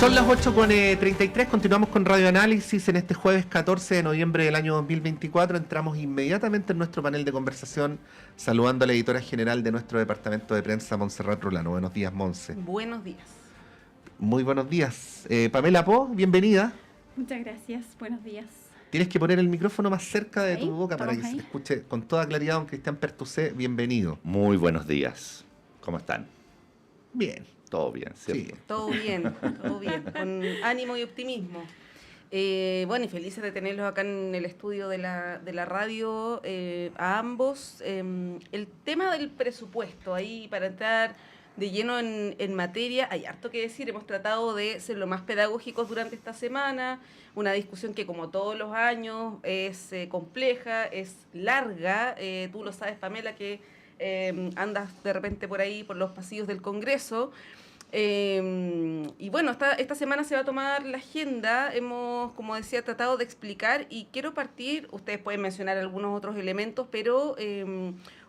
Son las 8:33, continuamos con Radio Análisis en este jueves 14 de noviembre del año 2024. Entramos inmediatamente en nuestro panel de conversación saludando a la editora general de nuestro departamento de prensa, Montserrat Rolano. Buenos días, Monse. Buenos días. Muy buenos días. Pamela Po, bienvenida. Muchas gracias, buenos días. Tienes que poner el micrófono más cerca de ¿Ahí? tu boca para que se escuche con toda claridad. Don Cristian Pertusé, bienvenido. Muy buenos días. ¿Cómo están? Bien. Todo bien, ¿cierto? Sí. Todo bien, con ánimo y optimismo. Bueno, y felices de tenerlos acá en el estudio de la radio, a ambos. El tema del presupuesto, ahí para entrar de lleno en materia, hay harto que decir, hemos tratado de ser lo más pedagógicos durante esta semana, una discusión que como todos los años es compleja, es larga, tú lo sabes, Pamela, que andas de repente por ahí, por los pasillos del Congreso. Y bueno, esta semana se va a tomar la agenda. Hemos, como decía, tratado de explicar y quiero partir, ustedes pueden mencionar algunos otros elementos, pero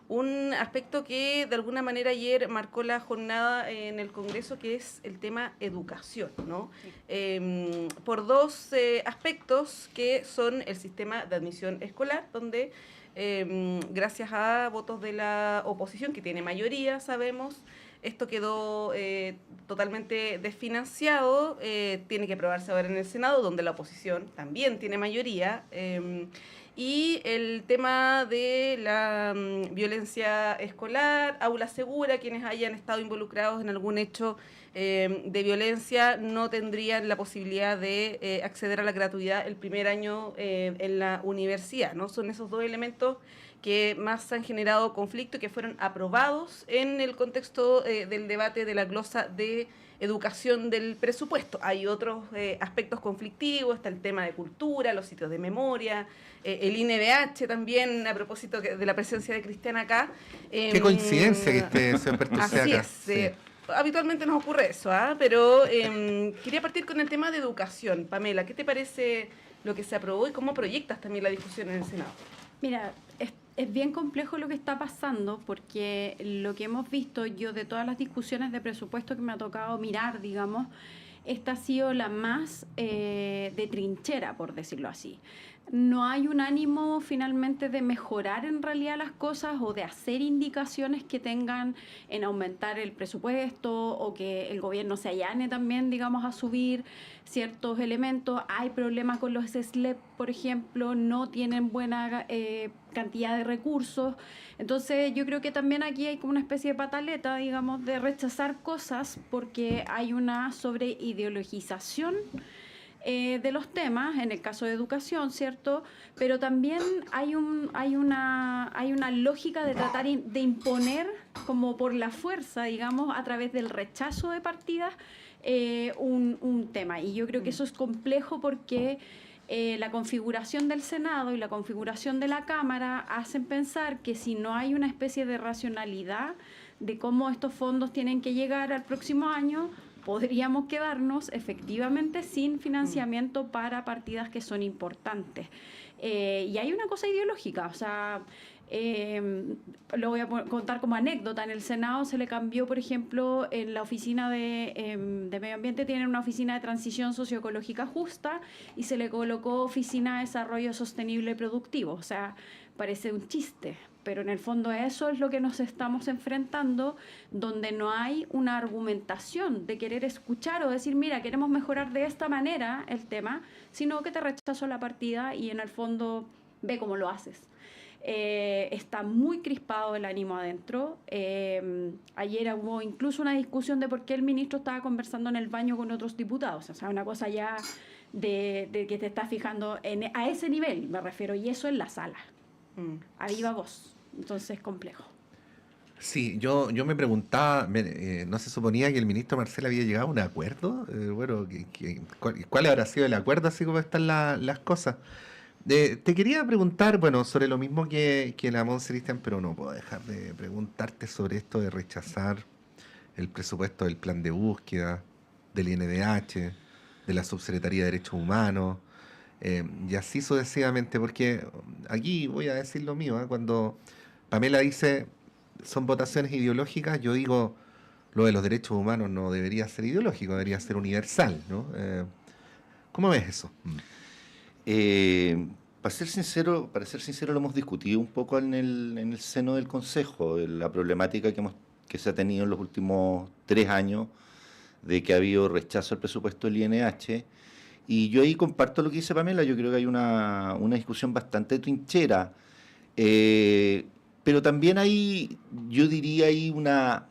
un aspecto que de alguna manera ayer marcó la jornada en el Congreso, que es el tema educación, ¿no? Sí. Por dos aspectos que son el sistema de admisión escolar, donde gracias a votos de la oposición, que tiene mayoría, sabemos, esto quedó totalmente desfinanciado, tiene que aprobarse ahora en el Senado, donde la oposición también tiene mayoría, y el tema de la violencia escolar, aula segura, quienes hayan estado involucrados en algún hecho de violencia no tendrían la posibilidad de acceder a la gratuidad el primer año en la universidad, ¿no? Son esos dos elementos que más han generado conflicto y que fueron aprobados en el contexto del debate de la glosa de educación del presupuesto. Hay otros aspectos conflictivos, está el tema de cultura, los sitios de memoria, el INDH también, a propósito de la presencia de Cristian acá. Qué coincidencia que esté señor Pertusé acá. Así es, habitualmente nos ocurre eso, pero quería partir con el tema de educación. Pamela, ¿qué te parece lo que se aprobó y cómo proyectas también la discusión en el Senado? Mira, es bien complejo lo que está pasando porque lo que hemos visto yo de todas las discusiones de presupuesto que me ha tocado mirar, digamos, esta ha sido la más de trinchera, por decirlo así. No hay un ánimo finalmente de mejorar en realidad las cosas o de hacer indicaciones que tengan en aumentar el presupuesto o que el gobierno se allane también, digamos, a subir ciertos elementos. Hay problemas con los SLEP, por ejemplo, no tienen buena cantidad de recursos. Entonces yo creo que también aquí hay como una especie de pataleta, digamos, de rechazar cosas porque hay una sobreideologización de los temas, en el caso de educación, ¿cierto? Pero también hay una lógica de tratar de imponer como por la fuerza, digamos, a través del rechazo de partidas, un tema. Y yo creo que eso es complejo porque la configuración del Senado y la configuración de la Cámara hacen pensar que si no hay una especie de racionalidad de cómo estos fondos tienen que llegar al próximo año, podríamos quedarnos efectivamente sin financiamiento para partidas que son importantes. Y hay una cosa ideológica, o sea, lo voy a contar como anécdota. En el Senado se le cambió, por ejemplo, en la oficina de Medio Ambiente tienen una oficina de transición socioecológica justa y se le colocó oficina de desarrollo sostenible y productivo. O sea, parece un chiste, pero en el fondo eso es lo que nos estamos enfrentando, donde no hay una argumentación de querer escuchar o decir, mira, queremos mejorar de esta manera el tema, sino que te rechazo la partida y en el fondo ve cómo lo haces. Está muy crispado el ánimo adentro. Ayer hubo incluso una discusión de por qué el ministro estaba conversando en el baño con otros diputados. O sea, una cosa ya de que te estás fijando a ese nivel, me refiero, y eso en la sala. A viva voz. Entonces, complejo. Sí, yo me preguntaba, ¿no se suponía que el ministro Marcel había llegado a un acuerdo? Bueno, ¿cuál habrá sido el acuerdo, así como están las cosas? Te quería preguntar, bueno, sobre lo mismo que la Monse, Cristian, pero no puedo dejar de preguntarte sobre esto de rechazar el presupuesto del plan de búsqueda, del INDH, de la Subsecretaría de Derechos Humanos, y así sucesivamente, porque aquí voy a decir lo mío, cuando Pamela dice son votaciones ideológicas, yo digo, lo de los derechos humanos no debería ser ideológico, debería ser universal, ¿no? ¿Cómo ves eso? Para ser sincero, lo hemos discutido un poco en el seno del Consejo, la problemática que se ha tenido en los últimos 3 años, de que ha habido rechazo al presupuesto del INH, y yo ahí comparto lo que dice Pamela. Yo creo que hay una discusión bastante trinchera, pero también hay, yo diría, hay una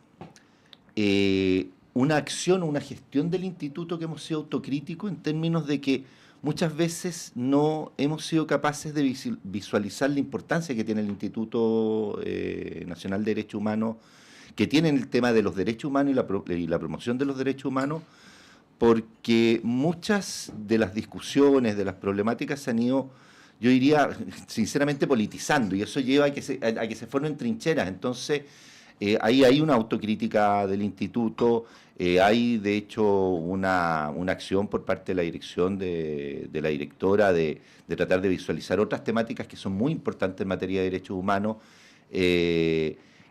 acción, una gestión del instituto que hemos sido autocríticos en términos de que muchas veces no hemos sido capaces de visualizar la importancia que tiene el Instituto Nacional de Derechos Humanos, que tiene el tema de los derechos humanos y la promoción de los derechos humanos, porque muchas de las discusiones, de las problemáticas se han ido, yo diría, sinceramente politizando, y eso lleva a que se formen trincheras. Entonces, ahí hay una autocrítica del instituto, hay de hecho una acción por parte de la dirección de la directora de tratar de visualizar otras temáticas que son muy importantes en materia de derechos humanos,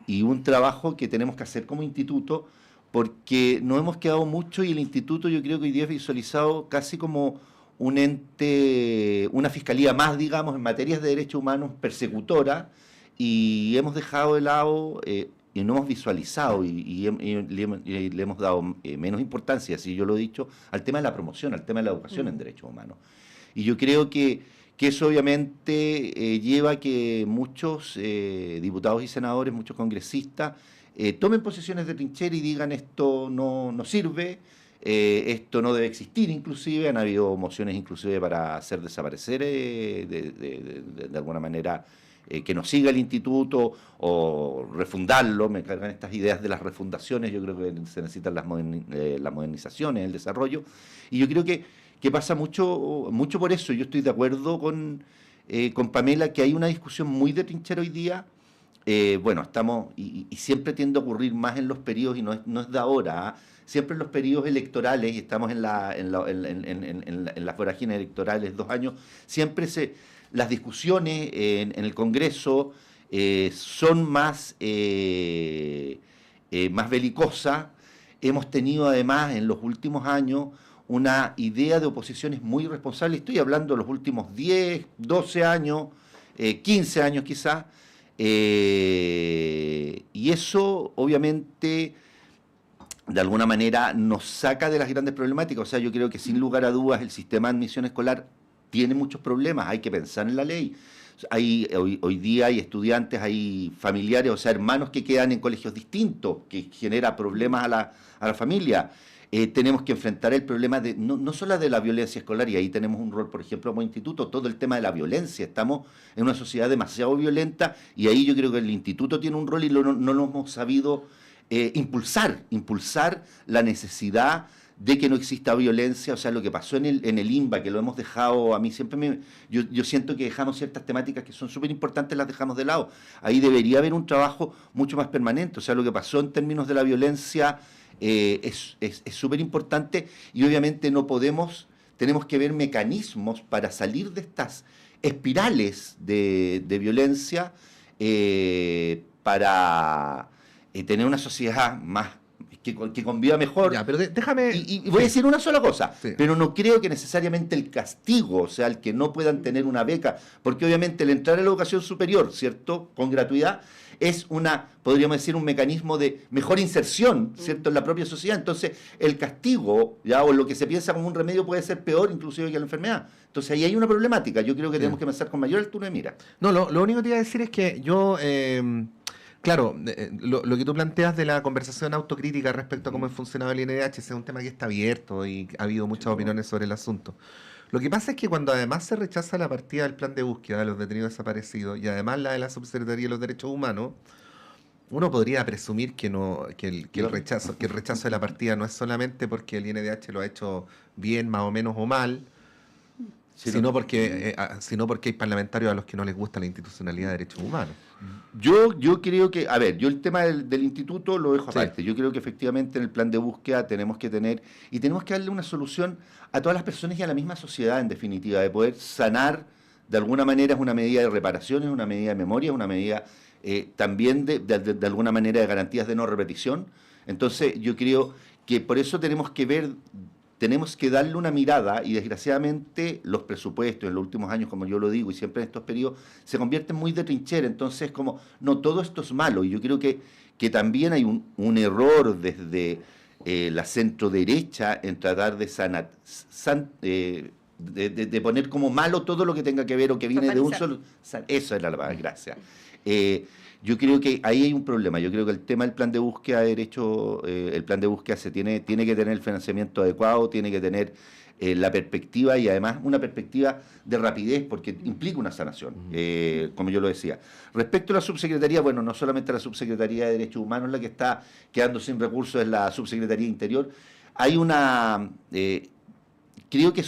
y un trabajo que tenemos que hacer como instituto, porque nos hemos quedado mucho y el instituto yo creo que hoy día es visualizado casi como un ente, una fiscalía más, digamos, en materias de derechos humanos persecutora, y hemos dejado de lado y no hemos visualizado y le hemos dado menos importancia, si yo lo he dicho, al tema de la promoción, al tema de la educación en derechos humanos. Y yo creo que eso obviamente lleva a que muchos diputados y senadores, muchos congresistas, tomen posiciones de trinchera y digan esto no sirve, esto no debe existir. Inclusive han habido mociones inclusive para hacer desaparecer de alguna manera que no siga el instituto o refundarlo. Me cargan estas ideas de las refundaciones. Yo creo que se necesitan las modernizaciones, el desarrollo, y yo creo que pasa mucho por eso. Yo estoy de acuerdo con Pamela que hay una discusión muy de trinchera hoy día. Bueno, estamos, y siempre tiende a ocurrir más en los periodos, y no es de ahora, siempre en los periodos electorales, y estamos en las vorágines electorales 2 años, siempre las discusiones en el Congreso son más belicosas. Hemos tenido además en los últimos años una idea de oposiciones muy irresponsable. Estoy hablando de los últimos 10, 12 años, 15 años quizás. Y eso obviamente de alguna manera nos saca de las grandes problemáticas. O sea, yo creo que sin lugar a dudas el sistema de admisión escolar tiene muchos problemas, hay que pensar en la ley. Hoy día hay estudiantes, hay familiares, o sea, hermanos que quedan en colegios distintos, que genera problemas a la familia. Tenemos que enfrentar el problema no solo de la violencia escolar, y ahí tenemos un rol, por ejemplo, como instituto, todo el tema de la violencia. Estamos en una sociedad demasiado violenta, y ahí yo creo que el instituto tiene un rol y no lo hemos sabido impulsar la necesidad de que no exista violencia. O sea, lo que pasó en el INBA, que lo hemos dejado, a mí siempre yo siento que dejamos ciertas temáticas que son súper importantes, las dejamos de lado. Ahí debería haber un trabajo mucho más permanente. O sea, lo que pasó en términos de la violencia es súper importante, y obviamente tenemos que ver mecanismos para salir de estas espirales de violencia, para tener una sociedad más que conviva mejor. Ya, pero déjame... Y voy a decir una sola cosa, sí. Pero no creo que necesariamente el castigo, o sea, el que no puedan tener una beca, porque obviamente el entrar a la educación superior, ¿cierto?, con gratuidad, es podríamos decir, un mecanismo de mejor inserción, ¿cierto?, en la propia sociedad. Entonces, el castigo, ya, o lo que se piensa como un remedio, puede ser peor inclusive que la enfermedad. Entonces, ahí hay una problemática. Yo creo que tenemos que pensar con mayor altura de mira. No, lo único que te iba a decir es que yo... Claro, lo que tú planteas de la conversación autocrítica respecto a cómo ha funcionado el INDH, ese es un tema que está abierto y ha habido muchas opiniones sobre el asunto. Lo que pasa es que cuando además se rechaza la partida del plan de búsqueda de los detenidos desaparecidos y además la de la Subsecretaría de los Derechos Humanos, uno podría presumir que el rechazo de la partida no es solamente porque el INDH lo ha hecho bien, más o menos, o mal, sino porque hay parlamentarios a los que no les gusta la institucionalidad de derechos humanos. Yo creo que, a ver, yo el tema del instituto lo dejo aparte. Sí. Yo creo que efectivamente en el plan de búsqueda tenemos que darle una solución a todas las personas y a la misma sociedad, en definitiva, de poder sanar de alguna manera. Es una medida de reparación, es una medida de memoria, es una medida también de alguna manera de garantías de no repetición. Entonces, yo creo que por eso tenemos que darle una mirada, y desgraciadamente los presupuestos en los últimos años, como yo lo digo, y siempre en estos periodos, se convierten muy de trinchera. Entonces, como, no, todo esto es malo. Y yo creo que también hay un error desde la centro derecha en tratar de de poner como malo todo lo que tenga que ver o que viene de un solo... Eso era la palabra, gracias. Yo creo que ahí hay un problema. Yo creo que el tema del plan de búsqueda de derecho, el plan de búsqueda tiene que tener el financiamiento adecuado, tiene que tener la perspectiva, y además una perspectiva de rapidez, porque implica una sanación, como yo lo decía. Respecto a la subsecretaría, bueno, no solamente la subsecretaría de Derechos Humanos la que está quedando sin recursos, es la subsecretaría de Interior. Hay creo que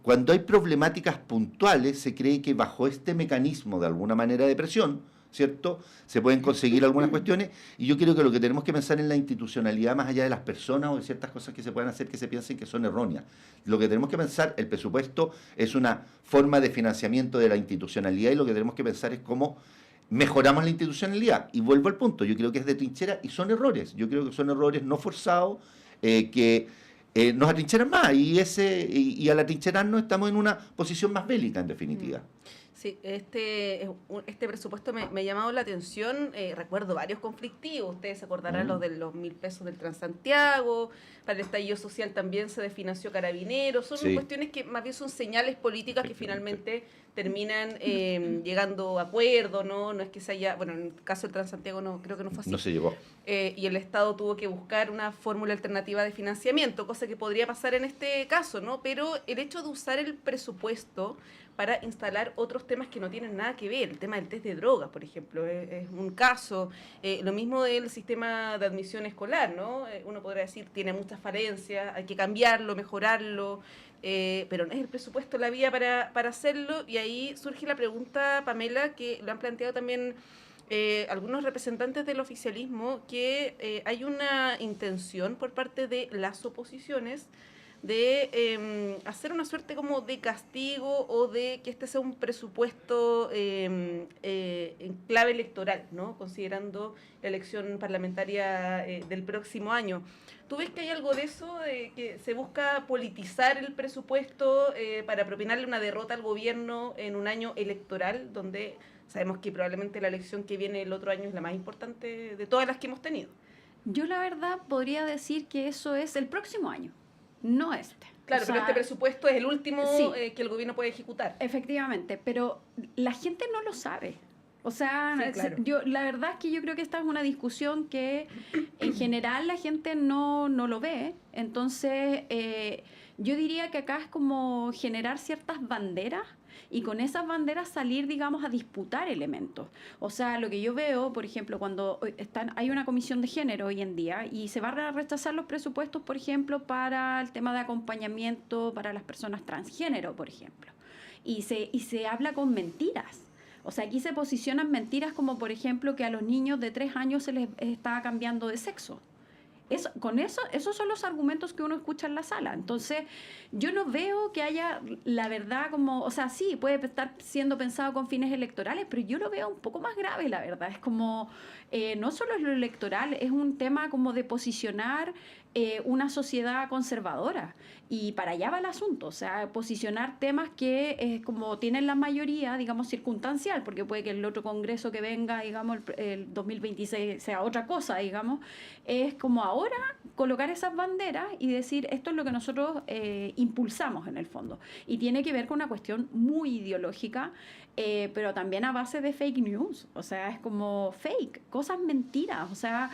cuando hay problemáticas puntuales, se cree que bajo este mecanismo de alguna manera de presión, ¿cierto?, se pueden conseguir algunas cuestiones, y yo creo que lo que tenemos que pensar en la institucionalidad, más allá de las personas o de ciertas cosas que se puedan hacer que se piensen que son erróneas. Lo que tenemos que pensar, el presupuesto es una forma de financiamiento de la institucionalidad, y lo que tenemos que pensar es cómo mejoramos la institucionalidad. Y vuelvo al punto, yo creo que es de trinchera y son errores. Yo creo que son errores no forzados, que nos atrincheran más, y al atrincherarnos estamos en una posición más bélica, en definitiva. Sí, este presupuesto me ha llamado la atención. Recuerdo varios conflictivos. Ustedes se acordarán los de los 1.000 pesos del Transantiago. Para el estallido social también se desfinanció Carabineros. Son cuestiones que más bien son señales políticas que finalmente terminan llegando a acuerdo, ¿no? No es que se haya... Bueno, en el caso del Transantiago no, creo que no fue así. No se llegó. Y el Estado tuvo que buscar una fórmula alternativa de financiamiento, cosa que podría pasar en este caso, ¿no? Pero el hecho de usar el presupuesto para instalar otros temas que no tienen nada que ver. El tema del test de drogas, por ejemplo, es un caso. Lo mismo del sistema de admisión escolar, ¿no? Uno podría decir, tiene muchas falencias, hay que cambiarlo, mejorarlo, pero no es el presupuesto la vía para hacerlo. Y ahí surge la pregunta, Pamela, que lo han planteado también algunos representantes del oficialismo, que hay una intención por parte de las oposiciones de hacer una suerte como de castigo, o de que este sea un presupuesto en clave electoral, ¿no? Considerando la elección parlamentaria del próximo año. ¿Tú ves que hay algo de eso, de que se busca politizar el presupuesto para propinarle una derrota al gobierno en un año electoral, donde sabemos que probablemente la elección que viene el otro año es la más importante de todas las que hemos tenido? Yo la verdad podría decir que eso es el próximo año, no este. Claro, pero este presupuesto es el último sí, que el gobierno puede ejecutar. Efectivamente, pero la gente no lo sabe. O sea, sí, claro. La verdad es que yo creo que esta es una discusión que en general la gente no lo ve. Entonces, yo diría que acá es como generar ciertas banderas, y con esas banderas salir, digamos, a disputar elementos. O sea, lo que yo veo, por ejemplo, cuando hay una comisión de género hoy en día y se van a rechazar los presupuestos, por ejemplo, para el tema de acompañamiento para las personas transgénero, por ejemplo. Y se habla con mentiras. O sea, aquí se posicionan mentiras como, por ejemplo, que a los niños de 3 años se les está cambiando de sexo. Esos son los argumentos que uno escucha en la sala. Entonces, yo no veo que haya, la verdad, como... O sea, sí, puede estar siendo pensado con fines electorales, pero yo lo veo un poco más grave, la verdad. Es como, no solo es lo electoral, es un tema como de posicionar una sociedad conservadora. Y para allá va el asunto, o sea, posicionar temas que como tienen la mayoría, digamos, circunstancial, porque puede que el otro congreso que venga, digamos, el 2026 sea otra cosa, digamos, es como ahora colocar esas banderas y decir, esto es lo que nosotros impulsamos en el fondo. Y tiene que ver con una cuestión muy ideológica, pero también a base de fake news, o sea, es como fake, cosas mentiras, o sea,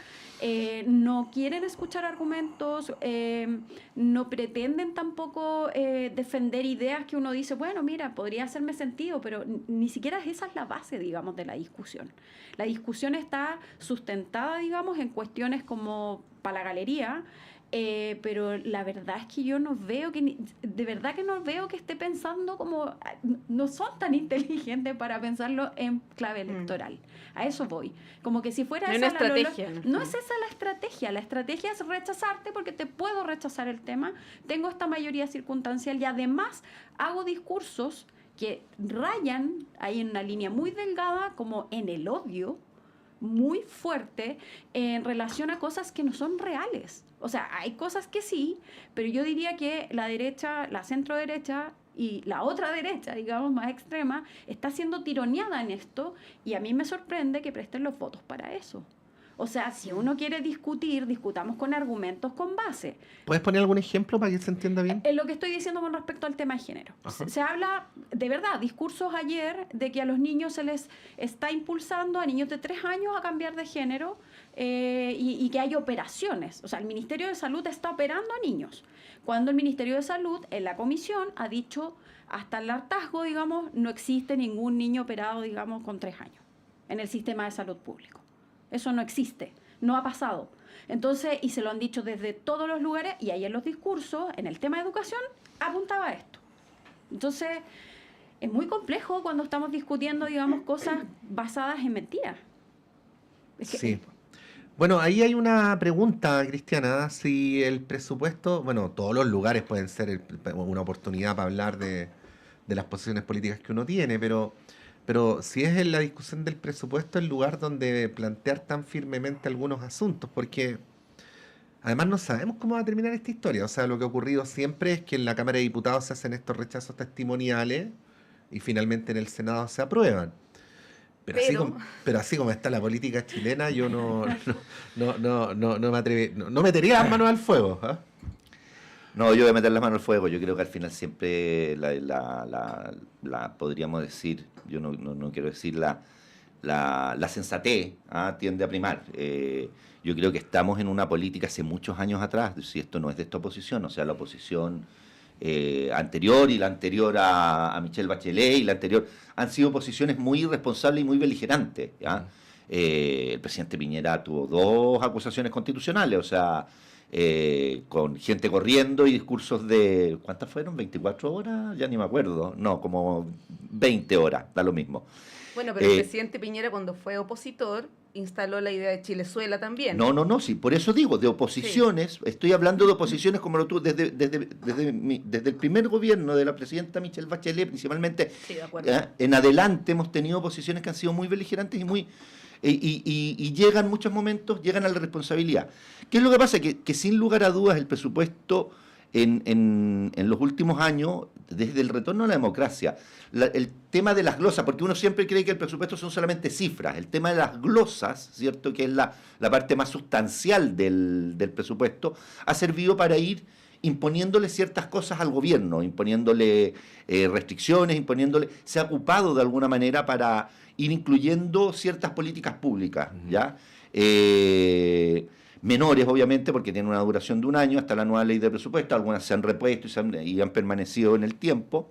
no quieren escuchar argumentos, no pretenden tampoco defender ideas que uno dice, bueno, mira, podría hacerme sentido, pero ni siquiera esa es la base, digamos, de la discusión. La discusión está sustentada, digamos, en cuestiones como para la galería, pero la verdad es que yo no veo de verdad que no veo que esté pensando como, no son tan inteligentes para pensarlo en clave electoral. A eso voy. Como que si fuera no esa la estrategia. No es esa la estrategia es rechazarte porque te puedo rechazar el tema, tengo esta mayoría circunstancial y además hago discursos que rayan ahí en una línea muy delgada como en el odio, muy fuerte en relación a cosas que no son reales. O sea, hay cosas que sí, pero yo diría que la derecha, la centro derecha y la otra derecha, digamos, más extrema, está siendo tironeada en esto, y a mí me sorprende que presten los votos para eso. O sea, si uno quiere discutir, discutamos con argumentos, con base. ¿Puedes poner algún ejemplo para que se entienda bien? En lo que estoy diciendo con respecto al tema de género. Se habla, de verdad, discursos ayer de que a los niños se les está impulsando, a niños de 3 años, a cambiar de género, y que hay operaciones. O sea, el Ministerio de Salud está operando a niños. Cuando el Ministerio de Salud, en la comisión, ha dicho, hasta el hartazgo, digamos, no existe ningún niño operado, digamos, con 3 años en el sistema de salud público. Eso no existe, no ha pasado. Entonces, y se lo han dicho desde todos los lugares, y ahí en los discursos, en el tema de educación, apuntaba a esto. Entonces, es muy complejo cuando estamos discutiendo, digamos, cosas basadas en mentiras. Sí. Bueno, ahí hay una pregunta, Cristiana, si el presupuesto, bueno, todos los lugares pueden ser una oportunidad para hablar de las posiciones políticas que uno tiene, pero si es en la discusión del presupuesto el lugar donde plantear tan firmemente algunos asuntos, porque además no sabemos cómo va a terminar esta historia. O sea, lo que ha ocurrido siempre es que en la Cámara de Diputados se hacen estos rechazos testimoniales y finalmente en el Senado se aprueban. Pero así como está la política chilena, yo no me metería las manos al fuego. ¿Eh? No, yo voy a meter las manos al fuego. Yo creo que al final siempre podríamos decir, yo no quiero decir la sensatez, tiende a primar. Yo creo que estamos en una política hace muchos años atrás, si esto no es de esta oposición, o sea, la oposición anterior y la anterior a Michelle Bachelet y la anterior, han sido posiciones muy irresponsables y muy beligerantes. ¿Ya? El presidente Piñera tuvo 2 acusaciones constitucionales, o sea, con gente corriendo y discursos de, ¿cuántas fueron? ¿24 horas? Ya ni me acuerdo. No, como 20 horas, da lo mismo. Bueno, pero el presidente Piñera, cuando fue opositor, instaló la idea de Chilezuela también. No, sí, por eso digo, de oposiciones, sí. Estoy hablando de oposiciones como lo tuvo desde el primer gobierno de la presidenta Michelle Bachelet, principalmente, sí, de acuerdo. En adelante hemos tenido oposiciones que han sido muy beligerantes y muy... Y llegan muchos momentos, llegan a la responsabilidad. ¿Qué es lo que pasa? Que sin lugar a dudas el presupuesto en los últimos años, desde el retorno a la democracia, el tema de las glosas, porque uno siempre cree que el presupuesto son solamente cifras, el tema de las glosas, ¿cierto?, que es la parte más sustancial del presupuesto, ha servido para ir imponiéndole ciertas cosas al gobierno, imponiéndole restricciones, se ha ocupado de alguna manera para ir incluyendo ciertas políticas públicas, ¿ya? Menores, obviamente, porque tienen una duración de 1 año, hasta la nueva ley de presupuesto, algunas se han repuesto y han permanecido en el tiempo,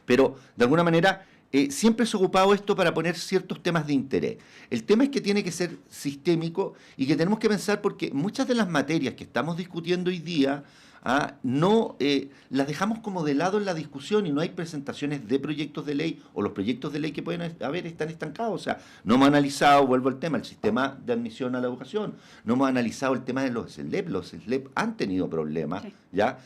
pero de alguna manera siempre se ha ocupado esto para poner ciertos temas de interés. El tema es que tiene que ser sistémico y que tenemos que pensar, porque muchas de las materias que estamos discutiendo hoy día no las dejamos como de lado en la discusión, y no hay presentaciones de proyectos de ley, o los proyectos de ley que pueden haber están estancados. O sea, no hemos analizado, vuelvo al tema, el sistema de admisión a la educación, no hemos analizado el tema de los SLEP. Los SLEP han tenido problemas, sí, ¿ya?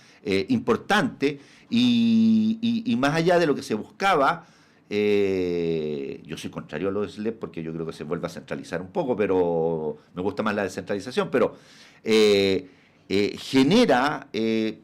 Importantes, y más allá de lo que se buscaba, yo soy contrario a los SLEP porque yo creo que se vuelve a centralizar un poco, pero me gusta más la descentralización, pero genera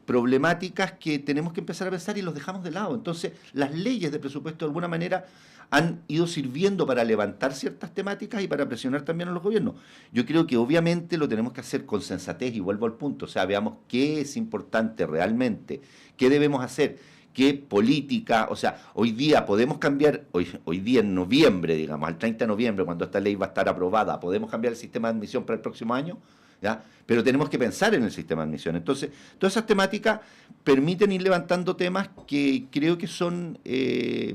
problemáticas que tenemos que empezar a pensar y los dejamos de lado. Entonces, las leyes de presupuesto de alguna manera han ido sirviendo para levantar ciertas temáticas y para presionar también a los gobiernos. Yo creo que obviamente lo tenemos que hacer con sensatez, y vuelvo al punto, o sea, veamos qué es importante realmente, qué debemos hacer, qué política, o sea, hoy día podemos cambiar, hoy día en noviembre, digamos, al 30 de noviembre, cuando esta ley va a estar aprobada, podemos cambiar el sistema de admisión para el próximo año, ¿ya? Pero tenemos que pensar en el sistema de admisión. Entonces, todas esas temáticas permiten ir levantando temas que creo que son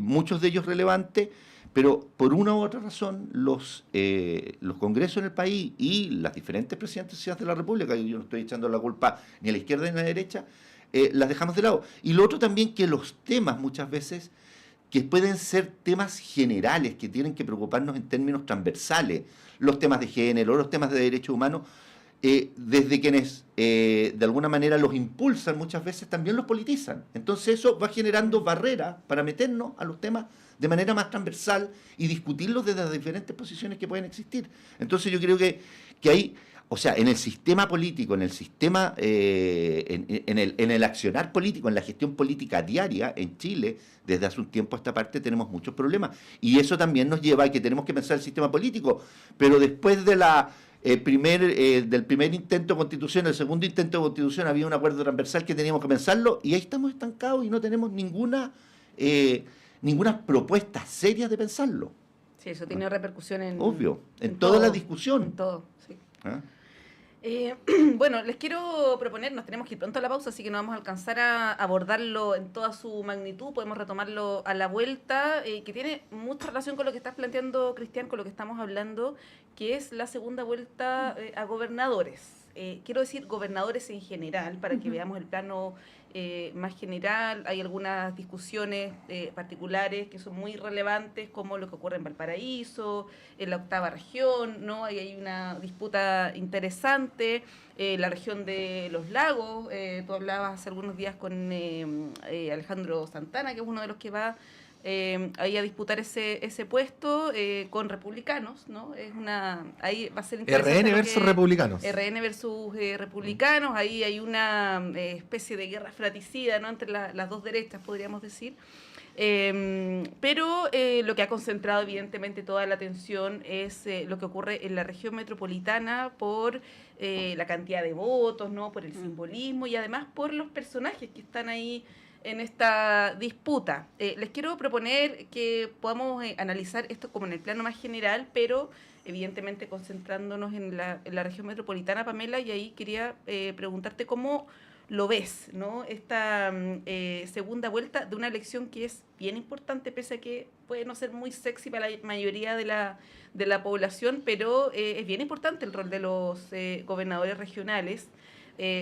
muchos de ellos relevantes, pero por una u otra razón los congresos en el país y las diferentes presidencias de la República, yo no estoy echando la culpa ni a la izquierda ni a la derecha, las dejamos de lado. Y lo otro también, que los temas muchas veces, que pueden ser temas generales, que tienen que preocuparnos en términos transversales, los temas de género, los temas de derechos humanos, desde quienes de alguna manera los impulsan, muchas veces también los politizan. Entonces eso va generando barreras para meternos a los temas de manera más transversal y discutirlos desde las diferentes posiciones que pueden existir. Entonces yo creo que hay, o sea, en el sistema político, en el sistema, en el accionar político, en la gestión política diaria en Chile, desde hace un tiempo a esta parte tenemos muchos problemas. Y eso también nos lleva a que tenemos que pensar el sistema político. Pero después de del primer intento de constitución, el segundo intento de constitución, había un acuerdo transversal que teníamos que pensarlo, y ahí estamos estancados y no tenemos ninguna propuesta seria de pensarlo. Sí, eso tiene repercusión Obvio, en toda la discusión. En todo, sí. ¿Ah? Bueno, les quiero proponer, nos tenemos que ir pronto a la pausa, así que no vamos a alcanzar a abordarlo en toda su magnitud, podemos retomarlo a la vuelta, que tiene mucha relación con lo que estás planteando, Cristian, con lo que estamos hablando, que es la segunda vuelta a gobernadores. Quiero decir gobernadores en general, para que veamos el plano más general. Hay algunas discusiones particulares que son muy relevantes, como lo que ocurre en Valparaíso, en la octava región, ¿no? Hay una disputa interesante, la región de los lagos. Tú hablabas hace algunos días con Alejandro Santana, que es uno de los que va ahí a disputar ese puesto con republicanos, ¿no? Ahí va a ser interesante. RN versus republicanos. RN versus republicanos, ahí hay una especie de guerra fratricida, ¿no? Entre las dos derechas, podríamos decir. Pero lo que ha concentrado evidentemente toda la atención es lo que ocurre en la región metropolitana por la cantidad de votos, ¿no? Por el simbolismo y además por los personajes que están ahí en esta disputa. Les quiero proponer que podamos analizar esto como en el plano más general, pero evidentemente concentrándonos en la región metropolitana, Pamela, y ahí quería preguntarte cómo lo ves, ¿no? Esta segunda vuelta de una elección que es bien importante, pese a que puede no ser muy sexy para la mayoría de la población, pero es bien importante el rol de los gobernadores regionales,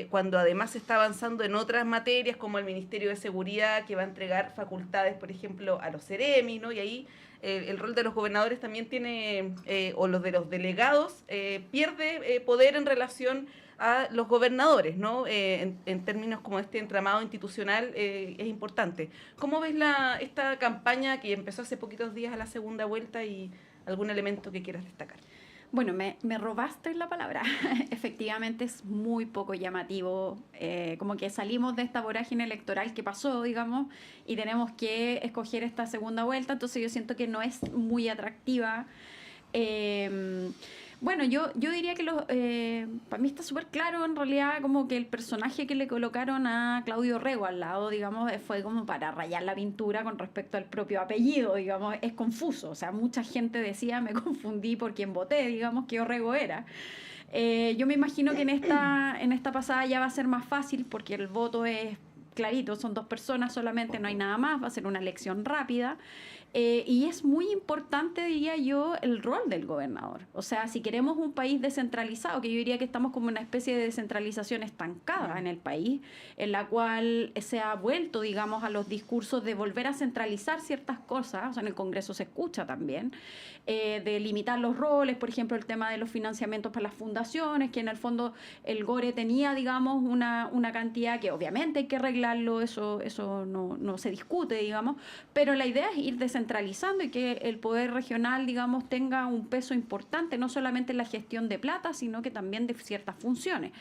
cuando además se está avanzando en otras materias como el Ministerio de Seguridad, que va a entregar facultades, por ejemplo, a los Ceremi, ¿no? Y ahí el rol de los gobernadores también tiene, o los de los delegados, pierde poder en relación a los gobernadores, ¿no? En términos como este entramado institucional es importante. ¿Cómo ves esta campaña que empezó hace poquitos días a la segunda vuelta y algún elemento que quieras destacar? Bueno, me robaste la palabra. Efectivamente es muy poco llamativo, como que salimos de esta vorágine electoral que pasó, digamos, y tenemos que escoger esta segunda vuelta, entonces yo siento que no es muy atractiva. Bueno, yo diría que para mí está súper claro en realidad como que el personaje que le colocaron a Claudio Rego al lado, digamos, fue como para rayar la pintura con respecto al propio apellido, digamos, es confuso, o sea, mucha gente decía, me confundí por quién voté, digamos, que Orrego era. Yo me imagino que en esta pasada ya va a ser más fácil porque el voto es clarito, son 2 personas solamente, no hay nada más, va a ser una elección rápida. Y es muy importante, diría yo, el rol del gobernador. O sea, si queremos un país descentralizado, que yo diría que estamos como en una especie de descentralización estancada en el país, en la cual se ha vuelto, digamos, a los discursos de volver a centralizar ciertas cosas, o sea, en el Congreso se escucha también, de limitar los roles, por ejemplo, el tema de los financiamientos para las fundaciones, que en el fondo el GORE tenía, digamos, una cantidad que obviamente hay que arreglarlo, eso no se discute, digamos, pero la idea es ir descentralizando y que el poder regional, digamos, tenga un peso importante, no solamente en la gestión de plata, sino que también de ciertas funciones.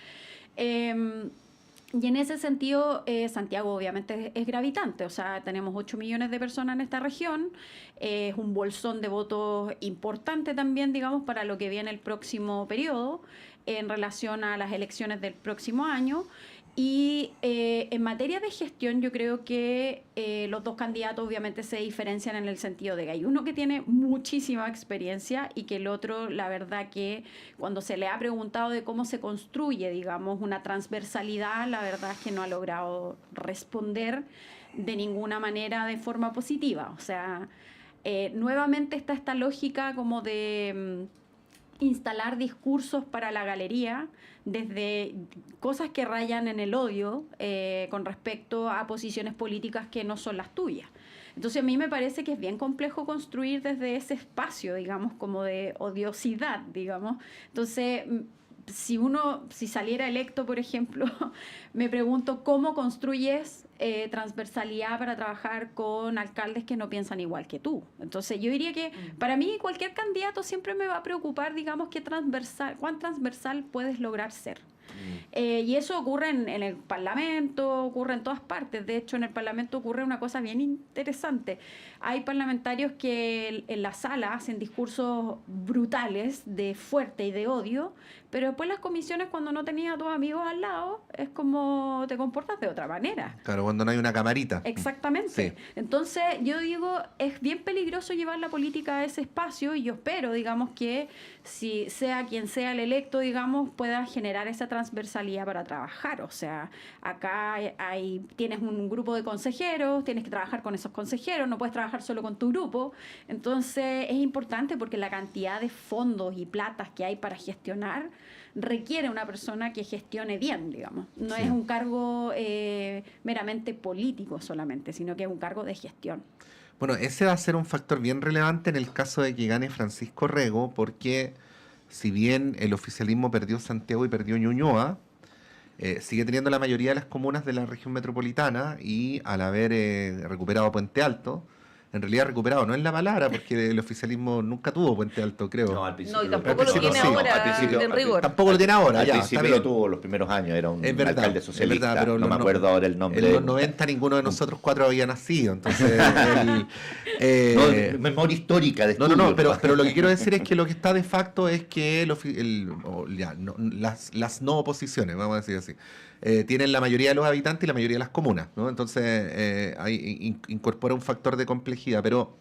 Y en ese sentido, Santiago obviamente es gravitante, o sea, tenemos 8 millones de personas en esta región, es un bolsón de votos importante también, digamos, para lo que viene el próximo periodo en relación a las elecciones del próximo año. Y en materia de gestión yo creo que los 2 candidatos obviamente se diferencian en el sentido de que hay uno que tiene muchísima experiencia y que el otro, la verdad que cuando se le ha preguntado de cómo se construye, digamos, una transversalidad, la verdad es que no ha logrado responder de ninguna manera de forma positiva. O sea, nuevamente está esta lógica como de instalar discursos para la galería, desde cosas que rayan en el odio con respecto a posiciones políticas que no son las tuyas. Entonces a mí me parece que es bien complejo construir desde ese espacio, digamos, como de odiosidad, digamos. Entonces, si saliera electo, por ejemplo, me pregunto cómo construyes transversalidad para trabajar con alcaldes que no piensan igual que tú. Entonces yo diría que para mí cualquier candidato siempre me va a preocupar, digamos, cuán transversal puedes lograr ser. Y eso ocurre en el Parlamento, ocurre en todas partes. De hecho, en el Parlamento ocurre una cosa bien interesante. Hay parlamentarios que en la sala hacen discursos brutales, de fuerte y de odio, pero después las comisiones, cuando no tenías a tus amigos al lado, es como te comportas de otra manera. Claro, cuando no hay una camarita. Exactamente. Sí. Entonces, yo digo, es bien peligroso llevar la política a ese espacio, y yo espero, digamos, que si sea quien sea el electo, digamos, pueda generar esa transversalidad para trabajar. O sea, acá tienes un grupo de consejeros, tienes que trabajar con esos consejeros, no puedes trabajar solo con tu grupo. Entonces, es importante porque la cantidad de fondos y platas que hay para gestionar requiere una persona que gestione bien, digamos. No es un cargo meramente político solamente, sino que es un cargo de gestión. Bueno, ese va a ser un factor bien relevante en el caso de que gane Francisco Rego, porque si bien el oficialismo perdió Santiago y perdió Ñuñoa, sigue teniendo la mayoría de las comunas de la región metropolitana, y al haber recuperado Puente Alto, en realidad recuperado no es la palabra, porque el oficialismo nunca tuvo Puente Alto, creo. No, al principio No, y tampoco lo principio tiene sí. ahora, Al principio- en rigor. Tampoco lo tiene ahora, Al ya, principio está lo bien. tuvo los primeros años, era un Es verdad, alcalde es socialista, verdad, pero no me acuerdo ahora el nombre. En los 90 ninguno de nosotros cuatro había nacido, entonces... No, memoria histórica de No, estudio. pero lo que quiero decir es que lo que está de facto es que las no oposiciones, vamos a decir así, tienen la mayoría de los habitantes y la mayoría de las comunas, ¿no? Entonces incorpora un factor de complejidad, pero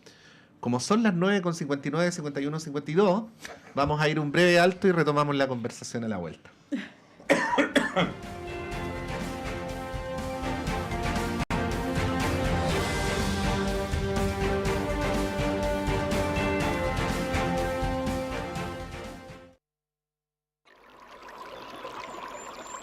como son las 9:59, 51, 52, vamos a ir un breve alto y retomamos la conversación a la vuelta.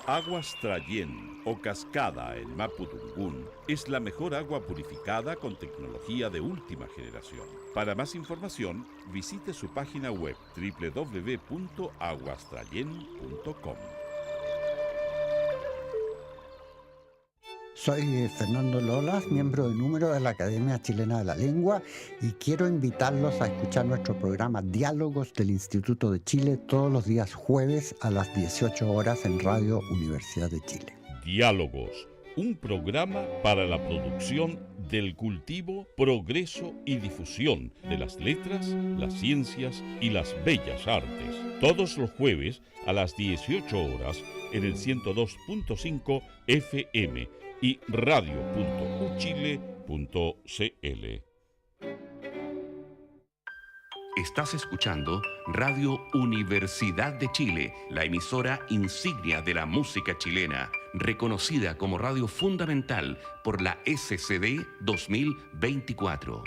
Aguas Trayén o Cascada en Mapudungún es la mejor agua purificada con tecnología de última generación. Para más información, visite su página web www.aguastrayen.com. Soy Fernando Lolas, miembro de número de la Academia Chilena de la Lengua, y quiero invitarlos a escuchar nuestro programa Diálogos del Instituto de Chile todos los días jueves a las 18 horas en Radio Universidad de Chile. Diálogos, un programa para la producción del cultivo, progreso y difusión de las letras, las ciencias y las bellas artes. Todos los jueves a las 18 horas en el 102.5 FM y radio.uchile.cl. Estás escuchando Radio Universidad de Chile, la emisora insignia de la música chilena, reconocida como radio fundamental por la SCD 2024.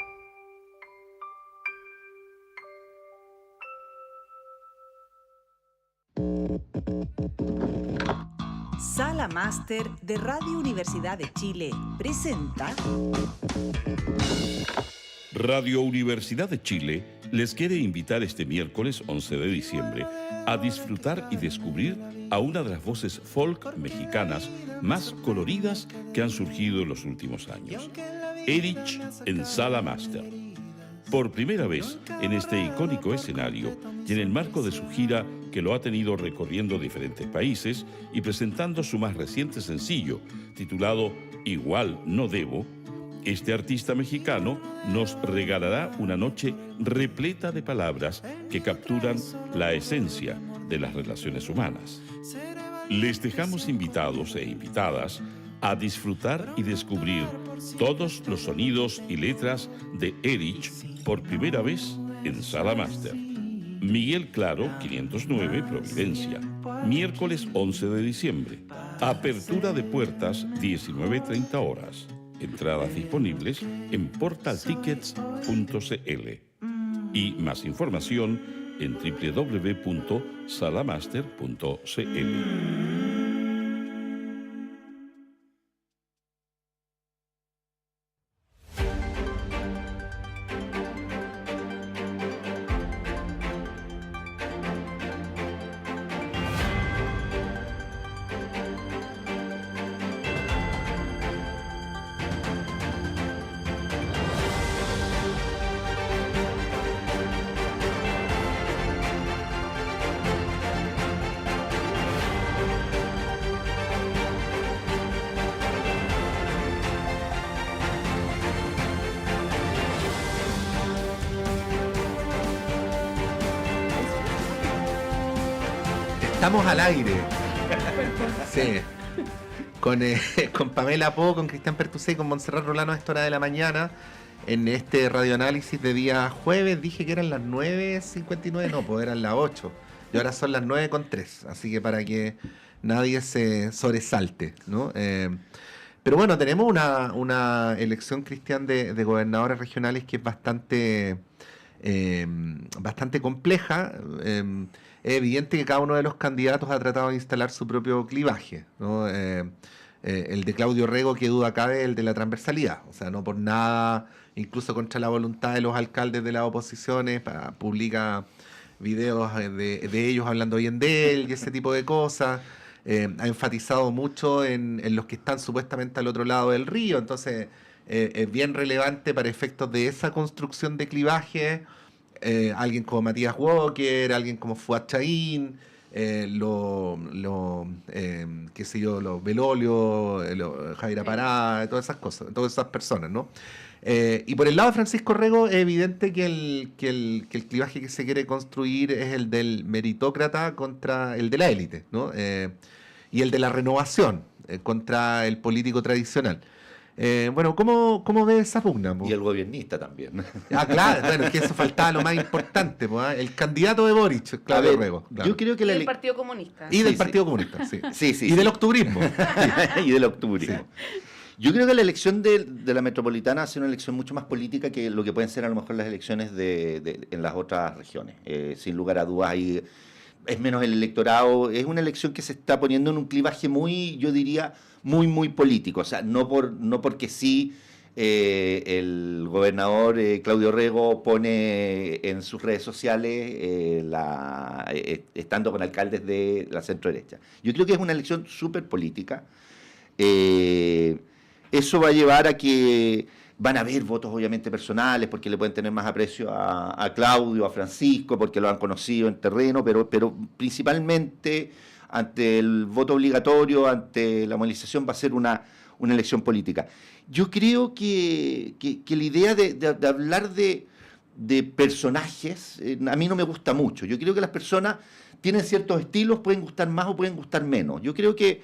Sala Máster de Radio Universidad de Chile presenta Radio Universidad de Chile les quiere invitar este miércoles 11 de diciembre a disfrutar y descubrir a una de las voces folk mexicanas más coloridas que han surgido en los últimos años. Erich en Sala Máster. Por primera vez en este icónico escenario y en el marco de su gira que lo ha tenido recorriendo diferentes países y presentando su más reciente sencillo, titulado Igual no debo, este artista mexicano nos regalará una noche repleta de palabras que capturan la esencia de las relaciones humanas. Les dejamos invitados e invitadas a disfrutar y descubrir todos los sonidos y letras de Erich por primera vez en Sala Máster. Miguel Claro, 509, Providencia. Miércoles 11 de diciembre. Apertura de puertas, 19:30 horas. Entradas disponibles en portaltickets.cl. Y más información en www.salamaster.cl. Estamos al aire. Sí. Con Pamela Po, con Cristian Pertusé y con Montserrat Rolano a esta hora de la mañana. En este radioanálisis de día jueves dije que eran las 9:59, no, pues eran las 8. Y ahora son las 9:03. Así que para que nadie se sobresalte, ¿no? Pero bueno, tenemos una elección, Cristian, de gobernadores regionales que es bastante compleja. Es evidente que cada uno de los candidatos ha tratado de instalar su propio clivaje, ¿no? El de Claudio Rego, que duda cabe, el de la transversalidad. O sea, no por nada, incluso contra la voluntad de los alcaldes de las oposiciones, publica videos de ellos hablando bien de él y ese tipo de cosas. Ha enfatizado mucho en los que están supuestamente al otro lado del río. Entonces, es bien relevante para efectos de esa construcción de clivaje. Alguien como Matías Walker, alguien como Fuad Chaín, qué sé yo, los Belolio, Javier Pará, todas esas cosas, todas esas personas, ¿no? Y por el lado de Francisco Rego es evidente que el clivaje que se quiere construir es el del meritócrata contra el de la élite, ¿no? Y el de la renovación contra el político tradicional. Bueno, ¿cómo ves esa pugna, po? Y el gobiernista también. Ah, claro, bueno, es que eso faltaba lo más importante, po, ¿eh? El candidato de Boric, Claudio Rego. Claro. Yo creo que Y del Partido Comunista. Y del Partido Comunista, sí. Sí. Y del octubrismo. Y del octubrismo. Sí. Yo creo que la elección de la metropolitana ha sido una elección mucho más política que lo que pueden ser a lo mejor las elecciones en las otras regiones. Sin lugar a dudas, es menos el electorado. Es una elección que se está poniendo en un clivaje muy, yo diría, muy político. O sea, no porque sí el gobernador Claudio Rego pone en sus redes sociales estando con alcaldes de la centro derecha. Yo creo que es una elección súper política. Eso va a llevar a que van a haber votos obviamente personales, porque le pueden tener más aprecio a Claudio, a Francisco, porque lo han conocido en terreno, pero principalmente ante el voto obligatorio, ante la movilización, va a ser una elección política. Yo creo que la idea de hablar de personajes, a mí no me gusta mucho. Yo creo que las personas tienen ciertos estilos, pueden gustar más o pueden gustar menos. Yo creo que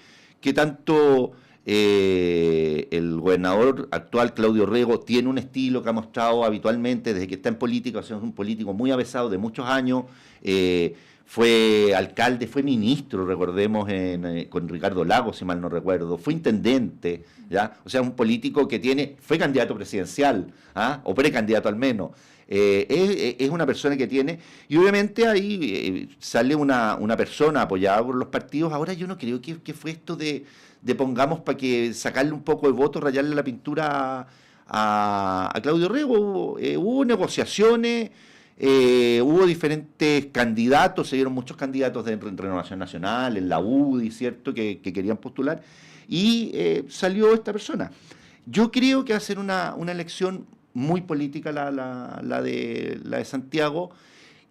tanto el gobernador actual, Claudio Rego, tiene un estilo que ha mostrado habitualmente desde que está en política. O sea, es un político muy avesado de muchos años. Fue alcalde, fue ministro, recordemos, con Ricardo Lagos, si mal no recuerdo, fue intendente, ¿ya? O sea, un político que fue candidato presidencial, o precandidato al menos. Es una persona que tiene, y obviamente ahí sale una persona apoyada por los partidos. Ahora yo no creo que fue esto de pongamos para que sacarle un poco de voto, rayarle la pintura a Claudio Rego. Hubo negociaciones. Hubo diferentes candidatos, se dieron muchos candidatos de Renovación Nacional, en la UDI, ¿cierto?, que querían postular, y salió esta persona. Yo creo que va a ser una elección muy política la de Santiago,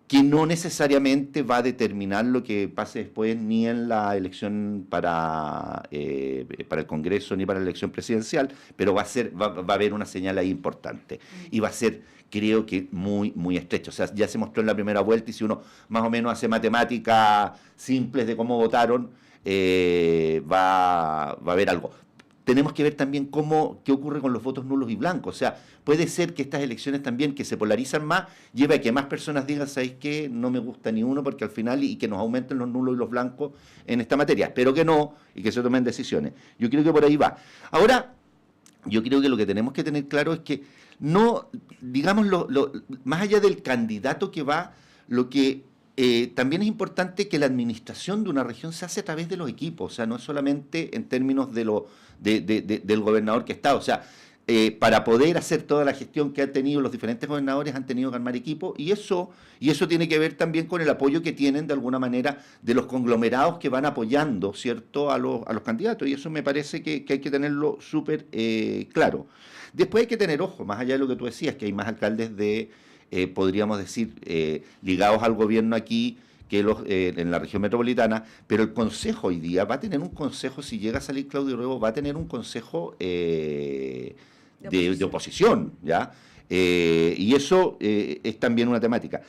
que no necesariamente va a determinar lo que pase después ni en la elección para el Congreso ni para la elección presidencial, pero va a haber una señal ahí importante, y va a ser, creo que muy estrecho. O sea, ya se mostró en la primera vuelta, y si uno más o menos hace matemáticas simples de cómo votaron, va a haber algo. Tenemos que ver también qué ocurre con los votos nulos y blancos. O sea, puede ser que estas elecciones también, que se polarizan más, lleve a que más personas digan, ¿sabéis qué? No me gusta ni uno, porque al final, y que nos aumenten los nulos y los blancos en esta materia. Espero que no, y que se tomen decisiones. Yo creo que por ahí va. Ahora, yo creo que lo que tenemos que tener claro es que no, digamos, más allá del candidato que va, lo que también es importante que la administración de una región se hace a través de los equipos. O sea, no es solamente en términos del gobernador que está. O sea, para poder hacer toda la gestión que han tenido los diferentes gobernadores, han tenido que armar equipos, y eso tiene que ver también con el apoyo que tienen de alguna manera de los conglomerados que van apoyando, ¿cierto?, a los candidatos, y eso me parece que hay que tenerlo súper claro. Después hay que tener ojo, más allá de lo que tú decías, que hay más alcaldes podríamos decir, ligados al gobierno aquí que en la región metropolitana, pero el Consejo hoy día va a tener un consejo, si llega a salir Claudio Rego, va a tener un consejo de oposición, ¿ya? Y eso es también una temática.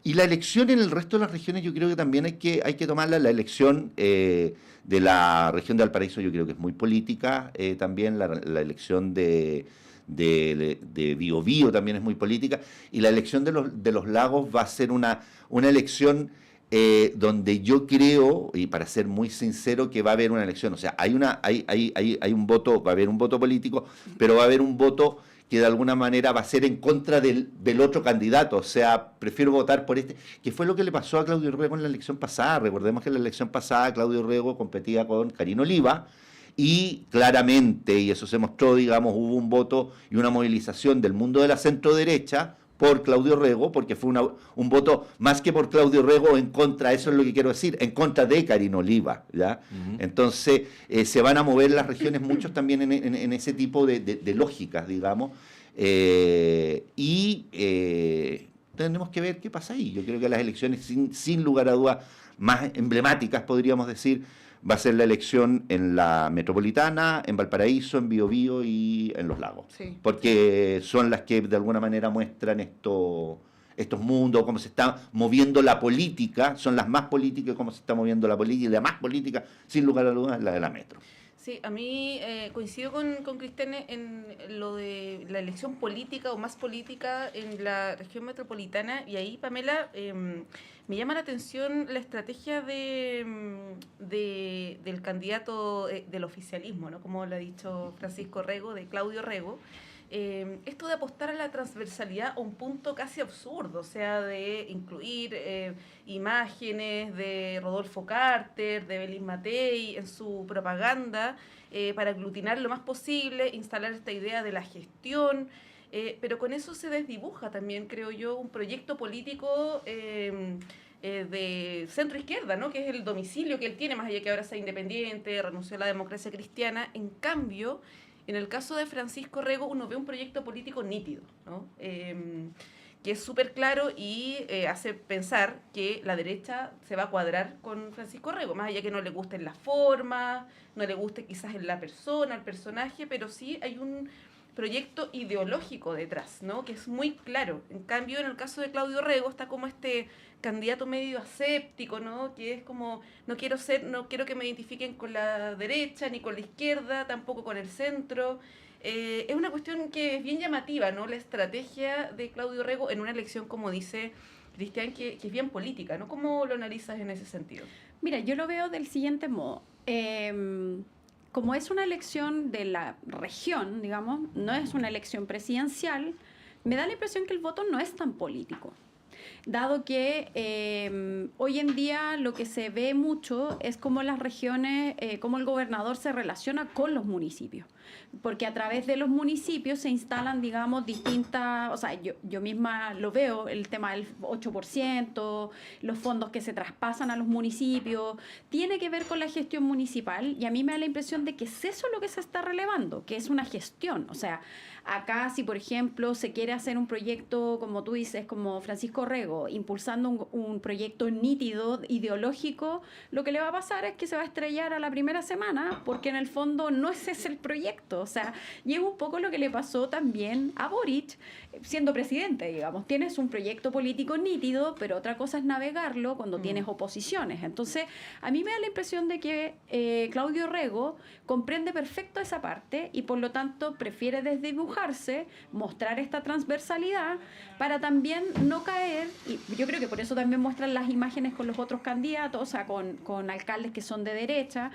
Y la elección en el resto de las regiones yo creo que también hay que tomarla. La elección de la región de Valparaíso yo creo que es muy política, también la elección de Biobío también es muy política, y la elección de los lagos va a ser una elección donde yo creo, y para ser muy sincero, que va a haber una elección. O sea, hay un voto, va a haber un voto político, pero va a haber un voto que de alguna manera va a ser en contra del otro candidato. O sea, prefiero votar por este, que fue lo que le pasó a Claudio Rego en la elección pasada. Recordemos que en la elección pasada Claudio Rego competía con Karina Oliva, y claramente, y eso se mostró, digamos, hubo un voto y una movilización del mundo de la centro-derecha por Claudio Rego, porque fue un voto más que por Claudio Rego en contra, eso es lo que quiero decir, en contra de Karina Oliva, ¿ya? Uh-huh. Entonces, se van a mover las regiones muchos también en ese tipo de lógicas, digamos, y tenemos que ver qué pasa ahí. Yo creo que las elecciones, sin lugar a dudas, más emblemáticas, podríamos decir, va a ser la elección en la metropolitana, en Valparaíso, en Biobío y en Los Lagos. Sí. Porque son las que de alguna manera muestran estos mundos, cómo se está moviendo la política, son las más políticas, cómo se está moviendo la política, y la más política, sin lugar a dudas, es la de la metro. Sí, a mí coincido con Cristian en lo de la elección política o más política en la región metropolitana, y ahí, Pamela, me llama la atención la estrategia del candidato del oficialismo, ¿no? Como lo ha dicho Francisco Rego, de Claudio Rego. Esto de apostar a la transversalidad a un punto casi absurdo, o sea, de incluir imágenes de Rodolfo Carter, de Belis Matei en su propaganda, para aglutinar lo más posible, instalar esta idea de la gestión, pero con eso se desdibuja también, creo yo, un proyecto político de centro-izquierda, ¿no? Que es el domicilio que él tiene, más allá que ahora sea independiente, renunció a la democracia cristiana. En cambio, en el caso de Francisco Rego, uno ve un proyecto político nítido, ¿no? Que es súper claro y hace pensar que la derecha se va a cuadrar con Francisco Rego, más allá que no le gusten las formas, no le guste quizás en la persona, el personaje, pero sí hay un proyecto ideológico detrás, ¿no? Que es muy claro. En cambio, en el caso de Claudio Rego está como este candidato medio aséptico, ¿no? Que es como, no quiero que me identifiquen con la derecha ni con la izquierda, tampoco con el centro. Es una cuestión que es bien llamativa, ¿no? La estrategia de Claudio Rego en una elección, como dice Cristian, que es bien política, ¿no? ¿Cómo lo analizas en ese sentido? Mira, yo lo veo del siguiente modo. Como es una elección de la región, digamos, no es una elección presidencial, me da la impresión que el voto no es tan político. Dado que hoy en día lo que se ve mucho es cómo las regiones, cómo el gobernador se relaciona con los municipios. Porque a través de los municipios se instalan, digamos, distintas, o sea, yo misma lo veo, el tema del 8%, los fondos que se traspasan a los municipios, tiene que ver con la gestión municipal, y a mí me da la impresión de que es eso lo que se está relevando, que es una gestión. O sea, acá si, por ejemplo, se quiere hacer un proyecto, como tú dices, como Francisco Rego, impulsando un proyecto nítido, ideológico, lo que le va a pasar es que se va a estrellar a la primera semana, porque en el fondo no ese es el proyecto. O sea, y es un poco lo que le pasó también a Boric, siendo presidente, digamos. Tienes un proyecto político nítido, pero otra cosa es navegarlo cuando tienes oposiciones. Entonces, a mí me da la impresión de que Claudio Rego comprende perfecto esa parte y, por lo tanto, prefiere desdibujarse, mostrar esta transversalidad para también no caer, y yo creo que por eso también muestran las imágenes con los otros candidatos, o sea, con alcaldes que son de derecha,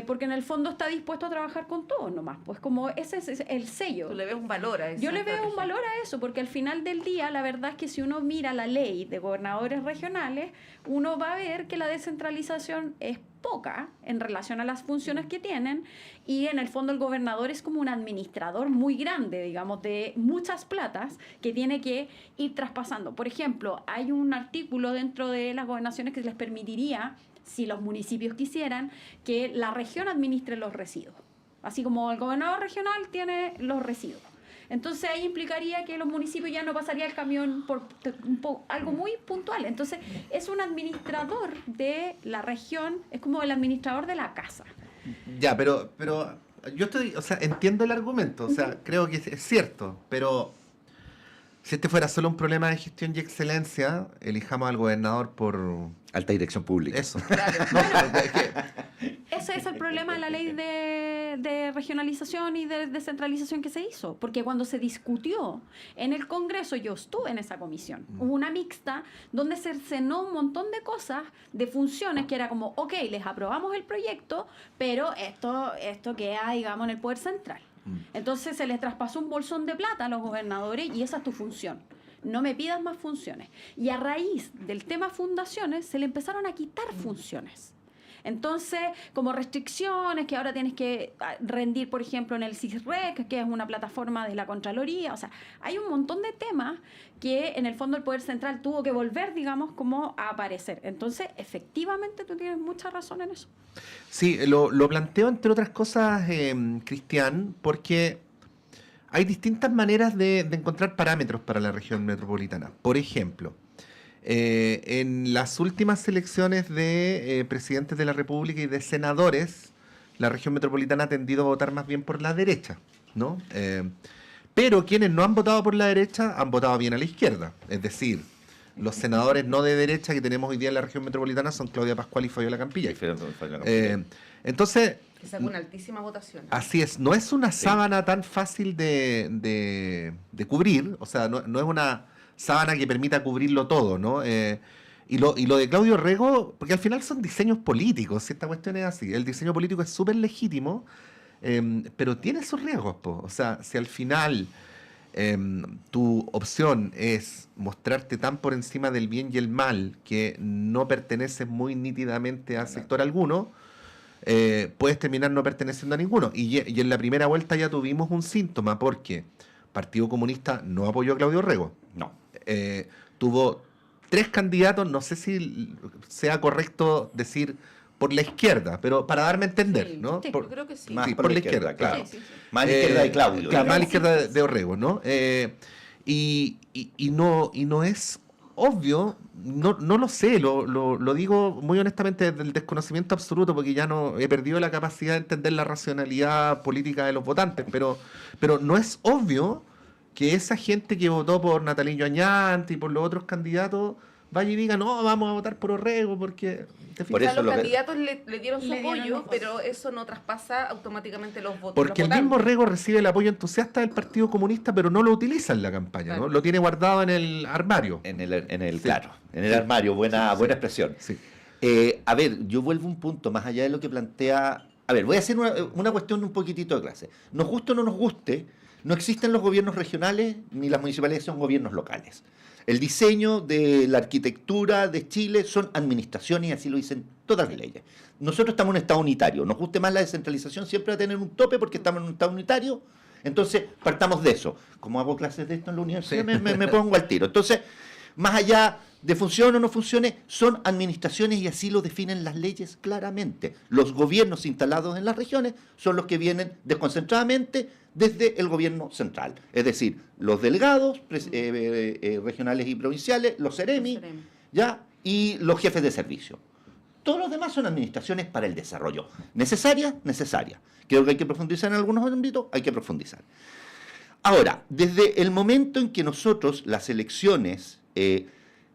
porque en el fondo está dispuesto a trabajar con todos nomás, pues como ese es el sello. ¿Tú le ves un valor a eso? Yo le veo un valor a eso, porque al final del día la verdad es que si uno mira la ley de gobernadores regionales, uno va a ver que la descentralización es poca en relación a las funciones que tienen, y en el fondo el gobernador es como un administrador muy grande, digamos, de muchas platas que tiene que ir traspasando. Por ejemplo, hay un artículo dentro de las gobernaciones que les permitiría, si los municipios quisieran, que la región administre los residuos, así como el gobernador regional tiene los residuos. Entonces ahí implicaría que los municipios ya no pasaría el camión por algo muy puntual. Entonces es un administrador de la región, es como el administrador de la casa. Ya, pero yo entiendo el argumento, o sea, creo que es cierto, pero Si este fuera solo un problema de gestión y excelencia, elijamos al gobernador por Alta dirección pública. eso. Claro. No, es que- Ese es el problema de la ley de regionalización y de descentralización que se hizo, porque cuando se discutió en el Congreso, yo estuve en esa comisión, hubo una mixta donde se cercenó un montón de cosas, de funciones que era como, ok, les aprobamos el proyecto, pero esto queda, digamos, en el Poder Central. Entonces se les traspasó un bolsón de plata a los gobernadores y esa es tu función. No me pidas más funciones. Y a raíz del tema fundaciones se le empezaron a quitar funciones. Entonces, como restricciones que ahora tienes que rendir, por ejemplo, en el CISREC, que es una plataforma de la Contraloría. O sea, hay un montón de temas que en el fondo el Poder Central tuvo que volver, digamos, como a aparecer. Entonces, efectivamente, tú tienes mucha razón en eso. Sí, lo planteo entre otras cosas, Cristian, porque hay distintas maneras de encontrar parámetros para la región metropolitana. Por ejemplo, en las últimas elecciones de presidentes de la República y de senadores, la región metropolitana ha tendido a votar más bien por la derecha, ¿no? Pero quienes no han votado por la derecha han votado bien a la izquierda. Es decir, los senadores no de derecha que tenemos hoy día en la región metropolitana son Claudia Pascual y Fabiola Campilla. Entonces, Que sacó una altísima votación. así es, no es una sábana tan fácil de cubrir, o sea, no es una sábana que permita cubrirlo todo, ¿no? Y lo de Claudio Rego, porque al final son diseños políticos, si esta cuestión es así, el diseño político es súper legítimo, pero tiene sus riesgos, po. O sea, si al final tu opción es mostrarte tan por encima del bien y el mal que no perteneces muy nítidamente a sector alguno, puedes terminar no perteneciendo a ninguno. Y en la primera vuelta ya tuvimos un síntoma, porque Partido Comunista no apoyó a Claudio Rego. No. Tuvo 3 candidatos, no sé si sea correcto decir por la izquierda, pero para darme a entender, Sí, ¿no? sí, Por, yo creo que sí. Más sí, por la izquierda, claro. Sí, sí, sí. Más a la izquierda de Claudio. Claro, más a la Sí, izquierda sí, sí. de Orrego, ¿no? Y no es obvio, no lo sé, lo digo muy honestamente desde el desconocimiento absoluto, porque ya no he perdido la capacidad de entender la racionalidad política de los votantes, pero no es obvio que esa gente que votó por Natalino Añante y por los otros candidatos vaya y diga, no, vamos a votar por Orrego, porque... ¿te Por fijas? O sea, eso los lo que- candidatos le dieron su Le dieron apoyo, los votos. pero eso no traspasa automáticamente los votos. Porque los el mismo votantes. Rego recibe el apoyo entusiasta del Partido Comunista, pero no lo utiliza en la campaña, ¿no? Claro. Lo tiene guardado en el armario. En el Sí. claro, en el armario, buena expresión. Sí. A ver, yo vuelvo a un punto más allá de lo que plantea. A ver, voy a hacer una cuestión un poquitito de clase. Nos guste o no nos guste, no existen los gobiernos regionales ni las municipalidades son gobiernos locales. El diseño de la arquitectura de Chile son administraciones y así lo dicen todas las leyes. Nosotros estamos en un Estado unitario. Nos guste más la descentralización, siempre va a tener un tope porque estamos en un Estado unitario. Entonces, partamos de eso. Como hago clases de esto en la universidad, me pongo al tiro. Entonces, más allá de funcione o no funcione, son administraciones y así lo definen las leyes claramente. Los gobiernos instalados en las regiones son los que vienen desconcentradamente desde el gobierno central. Es decir, los delegados regionales y provinciales, los CEREMI, Los CEREMI. ¿ya? Y los jefes de servicio. Todos los demás son administraciones para el desarrollo. ¿Necesaria? Necesaria. Creo que hay que profundizar en algunos ámbitos, hay que profundizar. Ahora, desde el momento en que nosotros, las elecciones,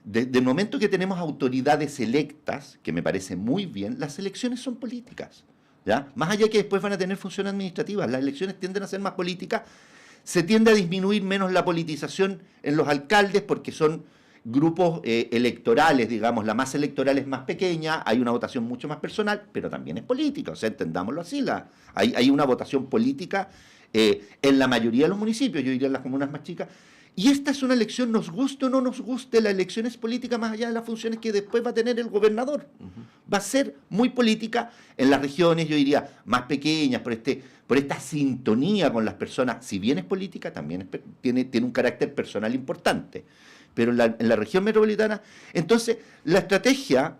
desde el momento que tenemos autoridades electas, que me parece muy bien, las elecciones son políticas. ¿Ya? Más allá que después van a tener función administrativa, las elecciones tienden a ser más políticas, se tiende a disminuir menos la politización en los alcaldes porque son grupos electorales, digamos, la masa electoral es más pequeña, hay una votación mucho más personal, pero también es política, o sea, entendámoslo así, hay una votación política en la mayoría de los municipios, yo diría en las comunas más chicas, y esta es una elección, nos guste o no nos guste, la elección es política más allá de las funciones que después va a tener el gobernador. Va a ser muy política en las regiones, yo diría, más pequeñas, por esta sintonía con las personas. Si bien es política, también tiene un carácter personal importante. Pero en la región metropolitana, entonces, la estrategia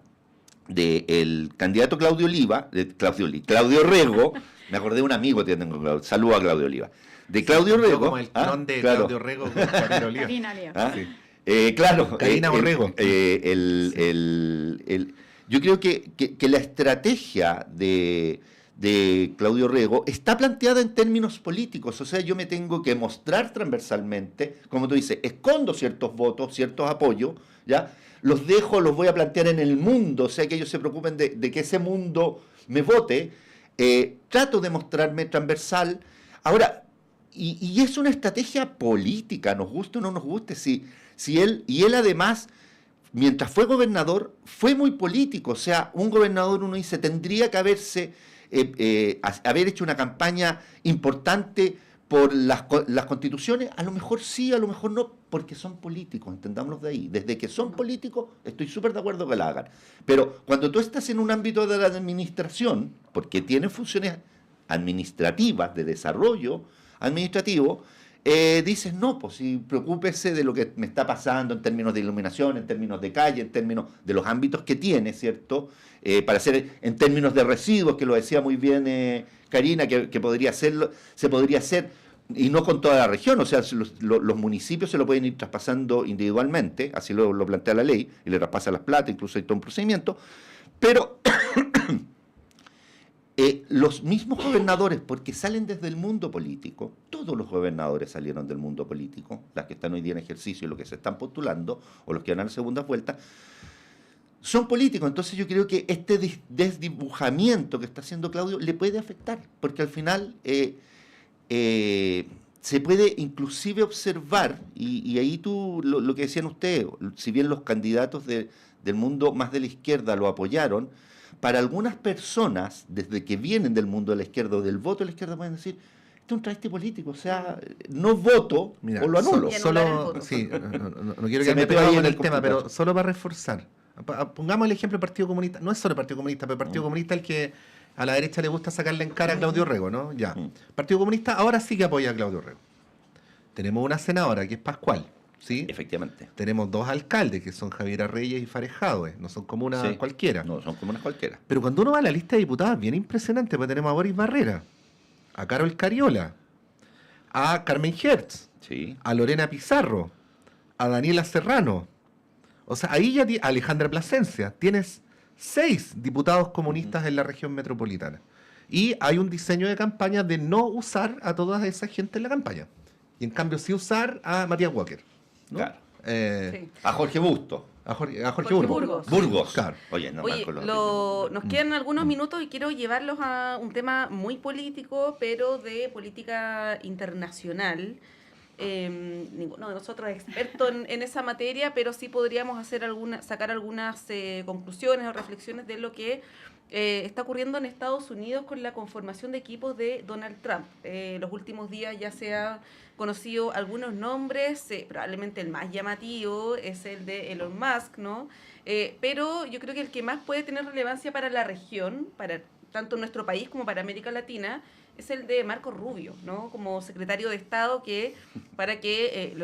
del candidato Claudio Rego, me acordé de un amigo que tengo, saludo a Claudio Oliva. De Claudio Rego. Como el clon de claro. Claudio Rego con Karina Oliva. Karina Oliva. ¿Ah? Sí. Claro. Karina Borrego. Yo creo que la estrategia de de Claudio Rego está planteada en términos políticos, o sea, yo me tengo que mostrar transversalmente, como tú dices, escondo ciertos votos, ciertos apoyos, ¿ya? Los dejo, los voy a plantear en el mundo, o sea, que ellos se preocupen de que ese mundo me vote, trato de mostrarme transversal. Ahora, y es una estrategia política, nos guste o no nos guste, si él además, mientras fue gobernador, fue muy político, o sea, un gobernador, uno dice, tendría que haber hecho una campaña importante por las constituciones, a lo mejor sí, a lo mejor no, porque son políticos, entendámoslo de ahí. Desde que son políticos, estoy súper de acuerdo que la hagan. Pero cuando tú estás en un ámbito de la administración, porque tiene funciones administrativas, de desarrollo administrativo, dices, no, pues si preocúpese de lo que me está pasando en términos de iluminación, en términos de calle, en términos de los ámbitos que tiene, ¿cierto? Para hacer en términos de residuos, que lo decía muy bien Karina, que se podría hacer, y no con toda la región, o sea, los municipios se lo pueden ir traspasando individualmente, así lo plantea la ley, y le traspasa las plata, incluso hay todo un procedimiento, pero los mismos gobernadores, porque salen desde el mundo político, todos los gobernadores salieron del mundo político, las que están hoy día en ejercicio y los que se están postulando, o los que van a la segunda vuelta, son políticos. Entonces yo creo que este desdibujamiento que está haciendo Claudio le puede afectar, porque al final se puede inclusive observar, y ahí tú, lo que decían ustedes, si bien los candidatos del mundo más de la izquierda lo apoyaron, para algunas personas, desde que vienen del mundo de la izquierda o del voto de la izquierda, pueden decir, este es un travesti político, o sea, no voto. Mira, o lo anulo. Sí, no quiero que me pegue ahí en el tema, pero solo para reforzar. Pongamos el ejemplo del Partido Comunista, no es solo el Partido Comunista, pero el Partido Comunista el que a la derecha le gusta sacarle en cara a Claudio Rego, ¿no? Ya. Partido Comunista ahora sí que apoya a Claudio Rego. Tenemos una senadora que es Pascual, ¿sí? Efectivamente. Tenemos 2 alcaldes que son Javiera Reyes y Fares Jadwe, no son comunas cualquiera. No, son comunas cualquiera. Pero cuando uno va a la lista de diputadas, bien impresionante, porque tenemos a Boris Barrera, a Carol Cariola, a Carmen Hertz, a Lorena Pizarro, a Daniela Serrano. O sea, ahí ya a Alejandra Plasencia. Tienes 6 diputados comunistas en la región metropolitana. Y hay un diseño de campaña de no usar a toda esa gente en la campaña. Y en cambio sí usar a Matías Walker, ¿no? Claro. A Jorge Busto. A Jorge Burgos. Burgos. Claro. Oye, no, nos quedan algunos minutos y quiero llevarlos a un tema muy político, pero de política internacional. Ninguno de nosotros es experto en esa materia, pero sí podríamos sacar algunas conclusiones o reflexiones de lo que está ocurriendo en Estados Unidos con la conformación de equipos de Donald Trump. Los últimos días ya se ha conocido algunos nombres, probablemente el más llamativo es el de Elon Musk, ¿no? Pero yo creo que el que más puede tener relevancia para la región, para tanto nuestro país como para América Latina, es el de Marco Rubio, ¿no? Como secretario de Estado, que para que lo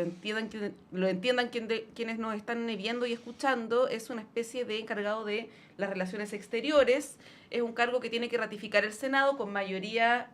entiendan quienes nos están viendo y escuchando, es una especie de encargado de las relaciones exteriores. Es un cargo que tiene que ratificar el Senado con mayoría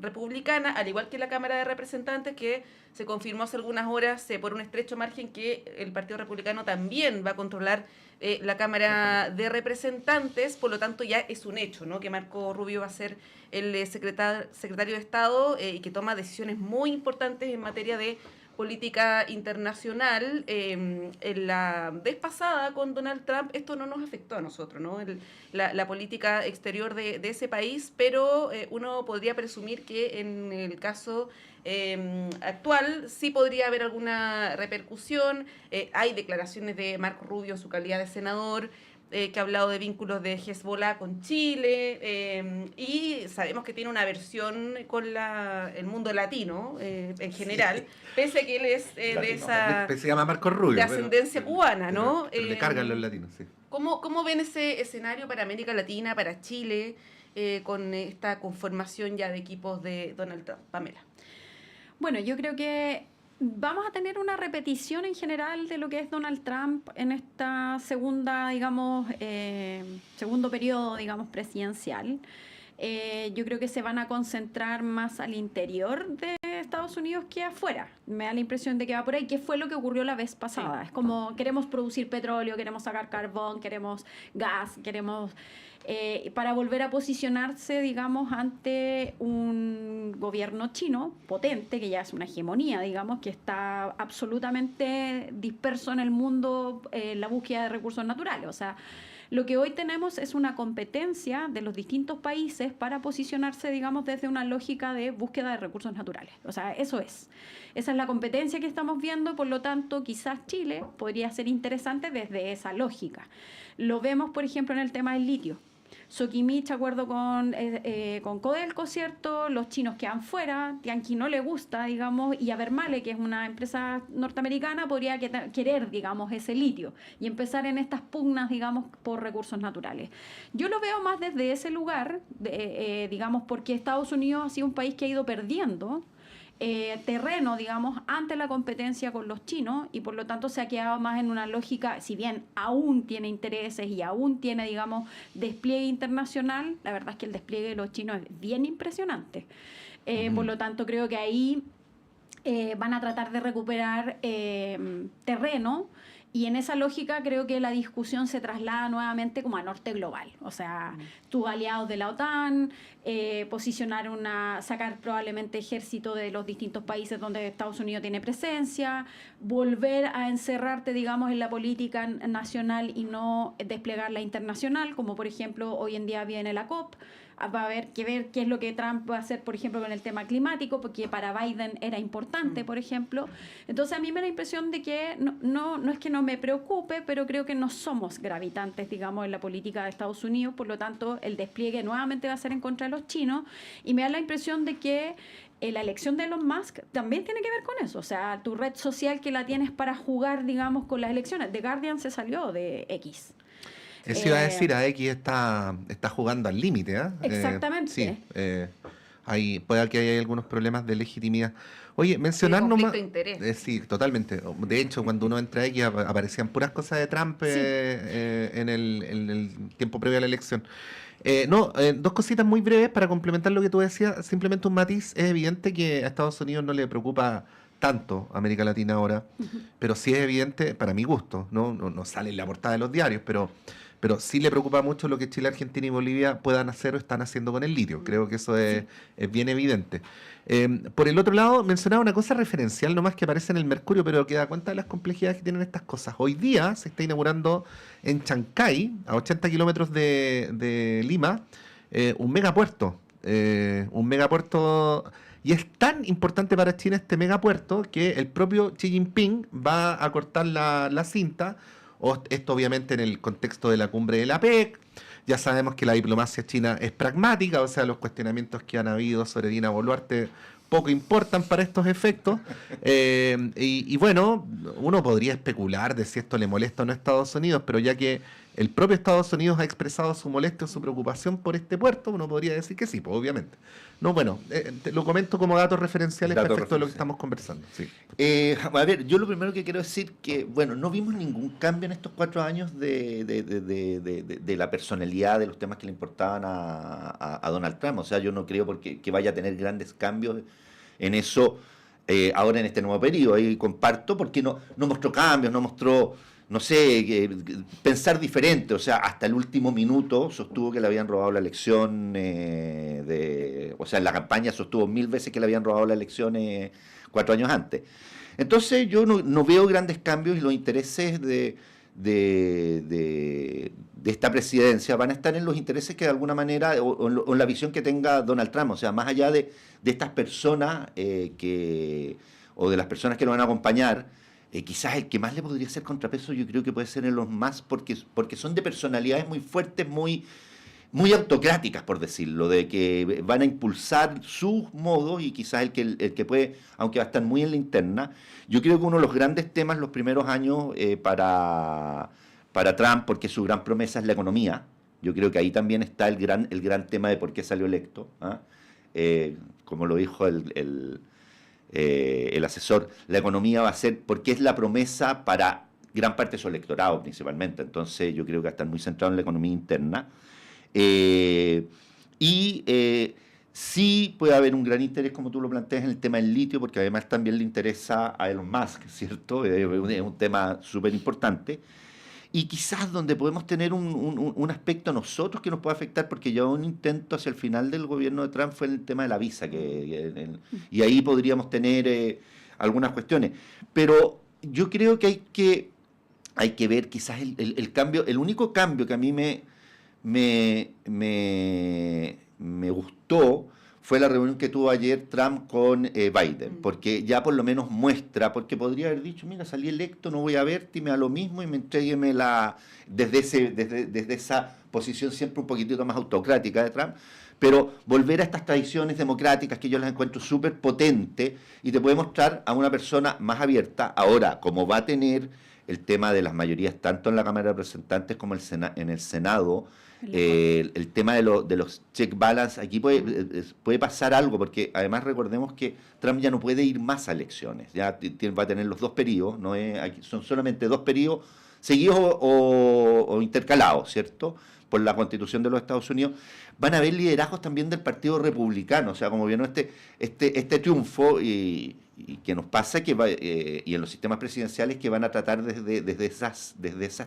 republicana, al igual que la Cámara de Representantes, que se confirmó hace algunas horas por un estrecho margen que el Partido Republicano también va a controlar la Cámara de Representantes. Por lo tanto, ya es un hecho, ¿no? Que Marco Rubio va a ser el secretario de Estado y que toma decisiones muy importantes en materia de política internacional. En la vez pasada con Donald Trump esto no nos afectó a nosotros, ¿no? La política exterior de ese país, pero uno podría presumir que en el caso actual sí podría haber alguna repercusión. Hay declaraciones de Marco Rubio en su calidad de senador, que ha hablado de vínculos de Hezbollah con Chile, y sabemos que tiene una versión con el mundo latino en general, pese a que él es se llama Marco Rubio, de ascendencia cubana, ¿no? Pero le cargan los latinos, sí. ¿Cómo ven ese escenario para América Latina, para Chile, con esta conformación ya de equipos de Donald Trump? Pamela. Bueno, yo creo que vamos a tener una repetición en general de lo que es Donald Trump en esta segunda, digamos, segundo periodo, digamos, presidencial. Yo creo que se van a concentrar más al interior de Estados Unidos queda fuera. Me da la impresión de que va por ahí, que fue lo que ocurrió la vez pasada. Sí. Es como queremos producir petróleo, queremos sacar carbón, queremos gas, queremos... para volver a posicionarse, digamos, ante un gobierno chino potente, que ya es una hegemonía, digamos, que está absolutamente disperso en el mundo en la búsqueda de recursos naturales. O sea, lo que hoy tenemos es una competencia de los distintos países para posicionarse, digamos, desde una lógica de búsqueda de recursos naturales. O sea, eso es. Esa es la competencia que estamos viendo, por lo tanto, quizás Chile podría ser interesante desde esa lógica. Lo vemos, por ejemplo, en el tema del litio. Soquimich, de acuerdo con Codelco, ¿cierto? Los chinos quedan fuera, Tianqi no le gusta, digamos, y Abermale, que es una empresa norteamericana, podría querer, digamos, ese litio y empezar en estas pugnas, digamos, por recursos naturales. Yo lo veo más desde ese lugar, digamos, porque Estados Unidos ha sido un país que ha ido perdiendo terreno, digamos, ante la competencia con los chinos y por lo tanto se ha quedado más en una lógica, si bien aún tiene intereses y aún tiene, digamos, despliegue internacional, la verdad es que el despliegue de los chinos es bien impresionante. Por lo tanto, creo que ahí van a tratar de recuperar terreno. Y en esa lógica creo que la discusión se traslada nuevamente como a norte global. O sea, tus aliados de la OTAN, sacar probablemente ejército de los distintos países donde Estados Unidos tiene presencia, volver a encerrarte, digamos, en la política nacional y no desplegar la internacional, como por ejemplo hoy en día viene la COP. Va a haber que ver qué es lo que Trump va a hacer, por ejemplo, con el tema climático, porque para Biden era importante, por ejemplo. Entonces, a mí me da la impresión de que no es que no me preocupe, pero creo que no somos gravitantes, digamos, en la política de Estados Unidos. Por lo tanto, el despliegue nuevamente va a ser en contra de los chinos. Y me da la impresión de que la elección de Elon Musk también tiene que ver con eso. O sea, tu red social que la tienes para jugar, digamos, con las elecciones. The Guardian se salió de X. Eso iba a decir, a X está jugando al límite, ¿eh? Exactamente. Sí, puede que haya algunos problemas de legitimidad. Oye, mencionar conflicto nomás... de interés. Sí, totalmente. De hecho, cuando uno entra a X aparecían puras cosas de Trump en el tiempo previo a la elección. Dos cositas muy breves para complementar lo que tú decías. Simplemente un matiz. Es evidente que a Estados Unidos no le preocupa tanto América Latina ahora, pero sí es evidente, para mi gusto, no sale en la portada de los diarios, pero sí le preocupa mucho lo que Chile, Argentina y Bolivia puedan hacer o están haciendo con el litio. Creo que eso es bien evidente. Por el otro lado, mencionaba una cosa referencial nomás que aparece en el Mercurio, pero que da cuenta de las complejidades que tienen estas cosas. Hoy día se está inaugurando en Chancay, a 80 kilómetros de Lima, un megapuerto. Y es tan importante para China este megapuerto que el propio Xi Jinping va a cortar la cinta. Esto obviamente en el contexto de la cumbre de la PEC. Ya sabemos que la diplomacia china es pragmática, o sea, los cuestionamientos que han habido sobre Dina Boluarte poco importan para estos efectos. Y bueno, uno podría especular de si esto le molesta o no a Estados Unidos, pero ya que el propio Estados Unidos ha expresado su molestia o su preocupación por este puerto, uno podría decir que sí, pues obviamente. Te lo comento como datos referenciales respecto a lo que estamos conversando. Sí. A ver, yo lo primero que quiero decir que, bueno, no vimos ningún cambio en estos 4 años de la personalidad de los temas que le importaban a Donald Trump. O sea, yo no creo que vaya a tener grandes cambios en eso ahora en este nuevo periodo. Ahí comparto porque no mostró cambios, no mostró... No sé, pensar diferente, o sea, hasta el último minuto sostuvo que le habían robado la elección, o sea, en la campaña sostuvo 1000 veces que le habían robado la elección 4 años antes. Entonces yo no veo grandes cambios y los intereses de esta presidencia van a estar en los intereses que de alguna manera, o en la visión que tenga Donald Trump, o sea, más allá de estas personas o de las personas que lo van a acompañar. Quizás el que más le podría hacer contrapeso yo creo que puede ser en los más, porque son de personalidades muy fuertes, muy autocráticas, por decirlo, de que van a impulsar sus modos y quizás el que puede, aunque va a estar muy en la interna. Yo creo que uno de los grandes temas los primeros años para Trump, porque su gran promesa es la economía, yo creo que ahí también está el gran tema de por qué salió electo, como lo dijo el asesor, la economía va a ser, porque es la promesa para gran parte de su electorado principalmente, entonces yo creo que va a estar muy centrado en la economía interna. Sí puede haber un gran interés, como tú lo planteas, en el tema del litio, porque además también le interesa a Elon Musk, ¿cierto? Es un tema súper importante. Y quizás donde podemos tener un aspecto nosotros que nos puede afectar, porque ya un intento hacia el final del gobierno de Trump fue el tema de la visa, y ahí podríamos tener algunas cuestiones. Pero yo creo que hay que ver quizás el cambio, el único cambio que a mí me gustó fue la reunión que tuvo ayer Trump con Biden, porque ya por lo menos muestra, porque podría haber dicho, mira, salí electo, no voy a verte, y me da lo mismo, y me entrégueme desde esa posición siempre un poquitito más autocrática de Trump, pero volver a estas tradiciones democráticas que yo las encuentro súper potentes, y te puede mostrar a una persona más abierta. Ahora, como va a tener el tema de las mayorías tanto en la Cámara de Representantes como en el Senado, el tema de los check balance, aquí puede pasar algo, porque además recordemos que Trump ya no puede ir más a elecciones, ya va a tener los 2 periodos, no es, son solamente 2 periodos seguidos o intercalados, ¿cierto?, por la Constitución de los Estados Unidos. Van a haber liderazgos también del Partido Republicano, o sea, como vieron este triunfo y que nos pasa y en los sistemas presidenciales que van a tratar desde esas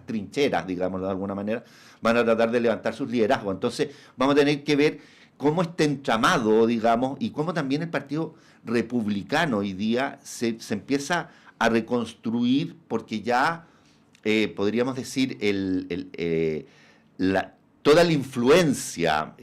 trincheras, digamos de alguna manera, van a tratar de levantar sus liderazgos. Entonces vamos a tener que ver cómo está entramado, digamos, y cómo también el Partido Republicano hoy día se empieza a reconstruir, porque ya podríamos decir toda la influencia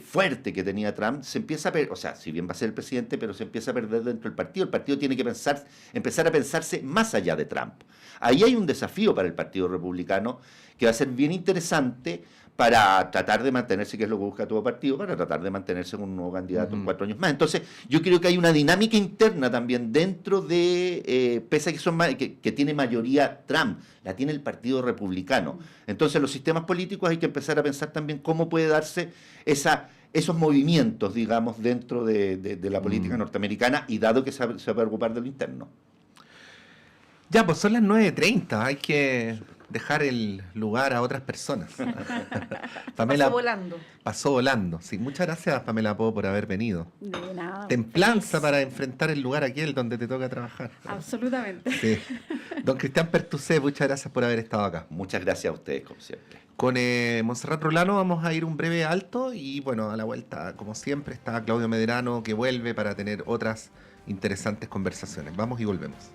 fuerte que tenía Trump se empieza a perder, o sea, si bien va a ser el presidente, pero se empieza a perder dentro del partido. El partido tiene que empezar a pensarse más allá de Trump. Ahí hay un desafío para el Partido Republicano que va a ser bien interesante para tratar de mantenerse, que es lo que busca todo partido, para tratar de mantenerse con un nuevo candidato en 4 años más. Entonces, yo creo que hay una dinámica interna también dentro de, pese a que tiene mayoría Trump, la tiene el Partido Republicano. Entonces, los sistemas políticos hay que empezar a pensar también cómo puede darse esos movimientos, digamos, dentro de la política norteamericana, y dado que se va a preocupar de lo interno. Ya, pues son las 9:30, hay que dejar el lugar a otras personas. Pasó volando. Pasó volando, sí. Muchas gracias, Pamela Po, por haber venido. De nada. Templanza para enfrentar el lugar aquel donde te toca trabajar. Absolutamente. Sí. Don Cristian Pertusé, muchas gracias por haber estado acá. Muchas gracias a ustedes, como siempre. Con Montserrat Rolano vamos a ir un breve alto y bueno, a la vuelta, como siempre, está Claudio Medrano, que vuelve para tener otras interesantes conversaciones. Vamos y volvemos.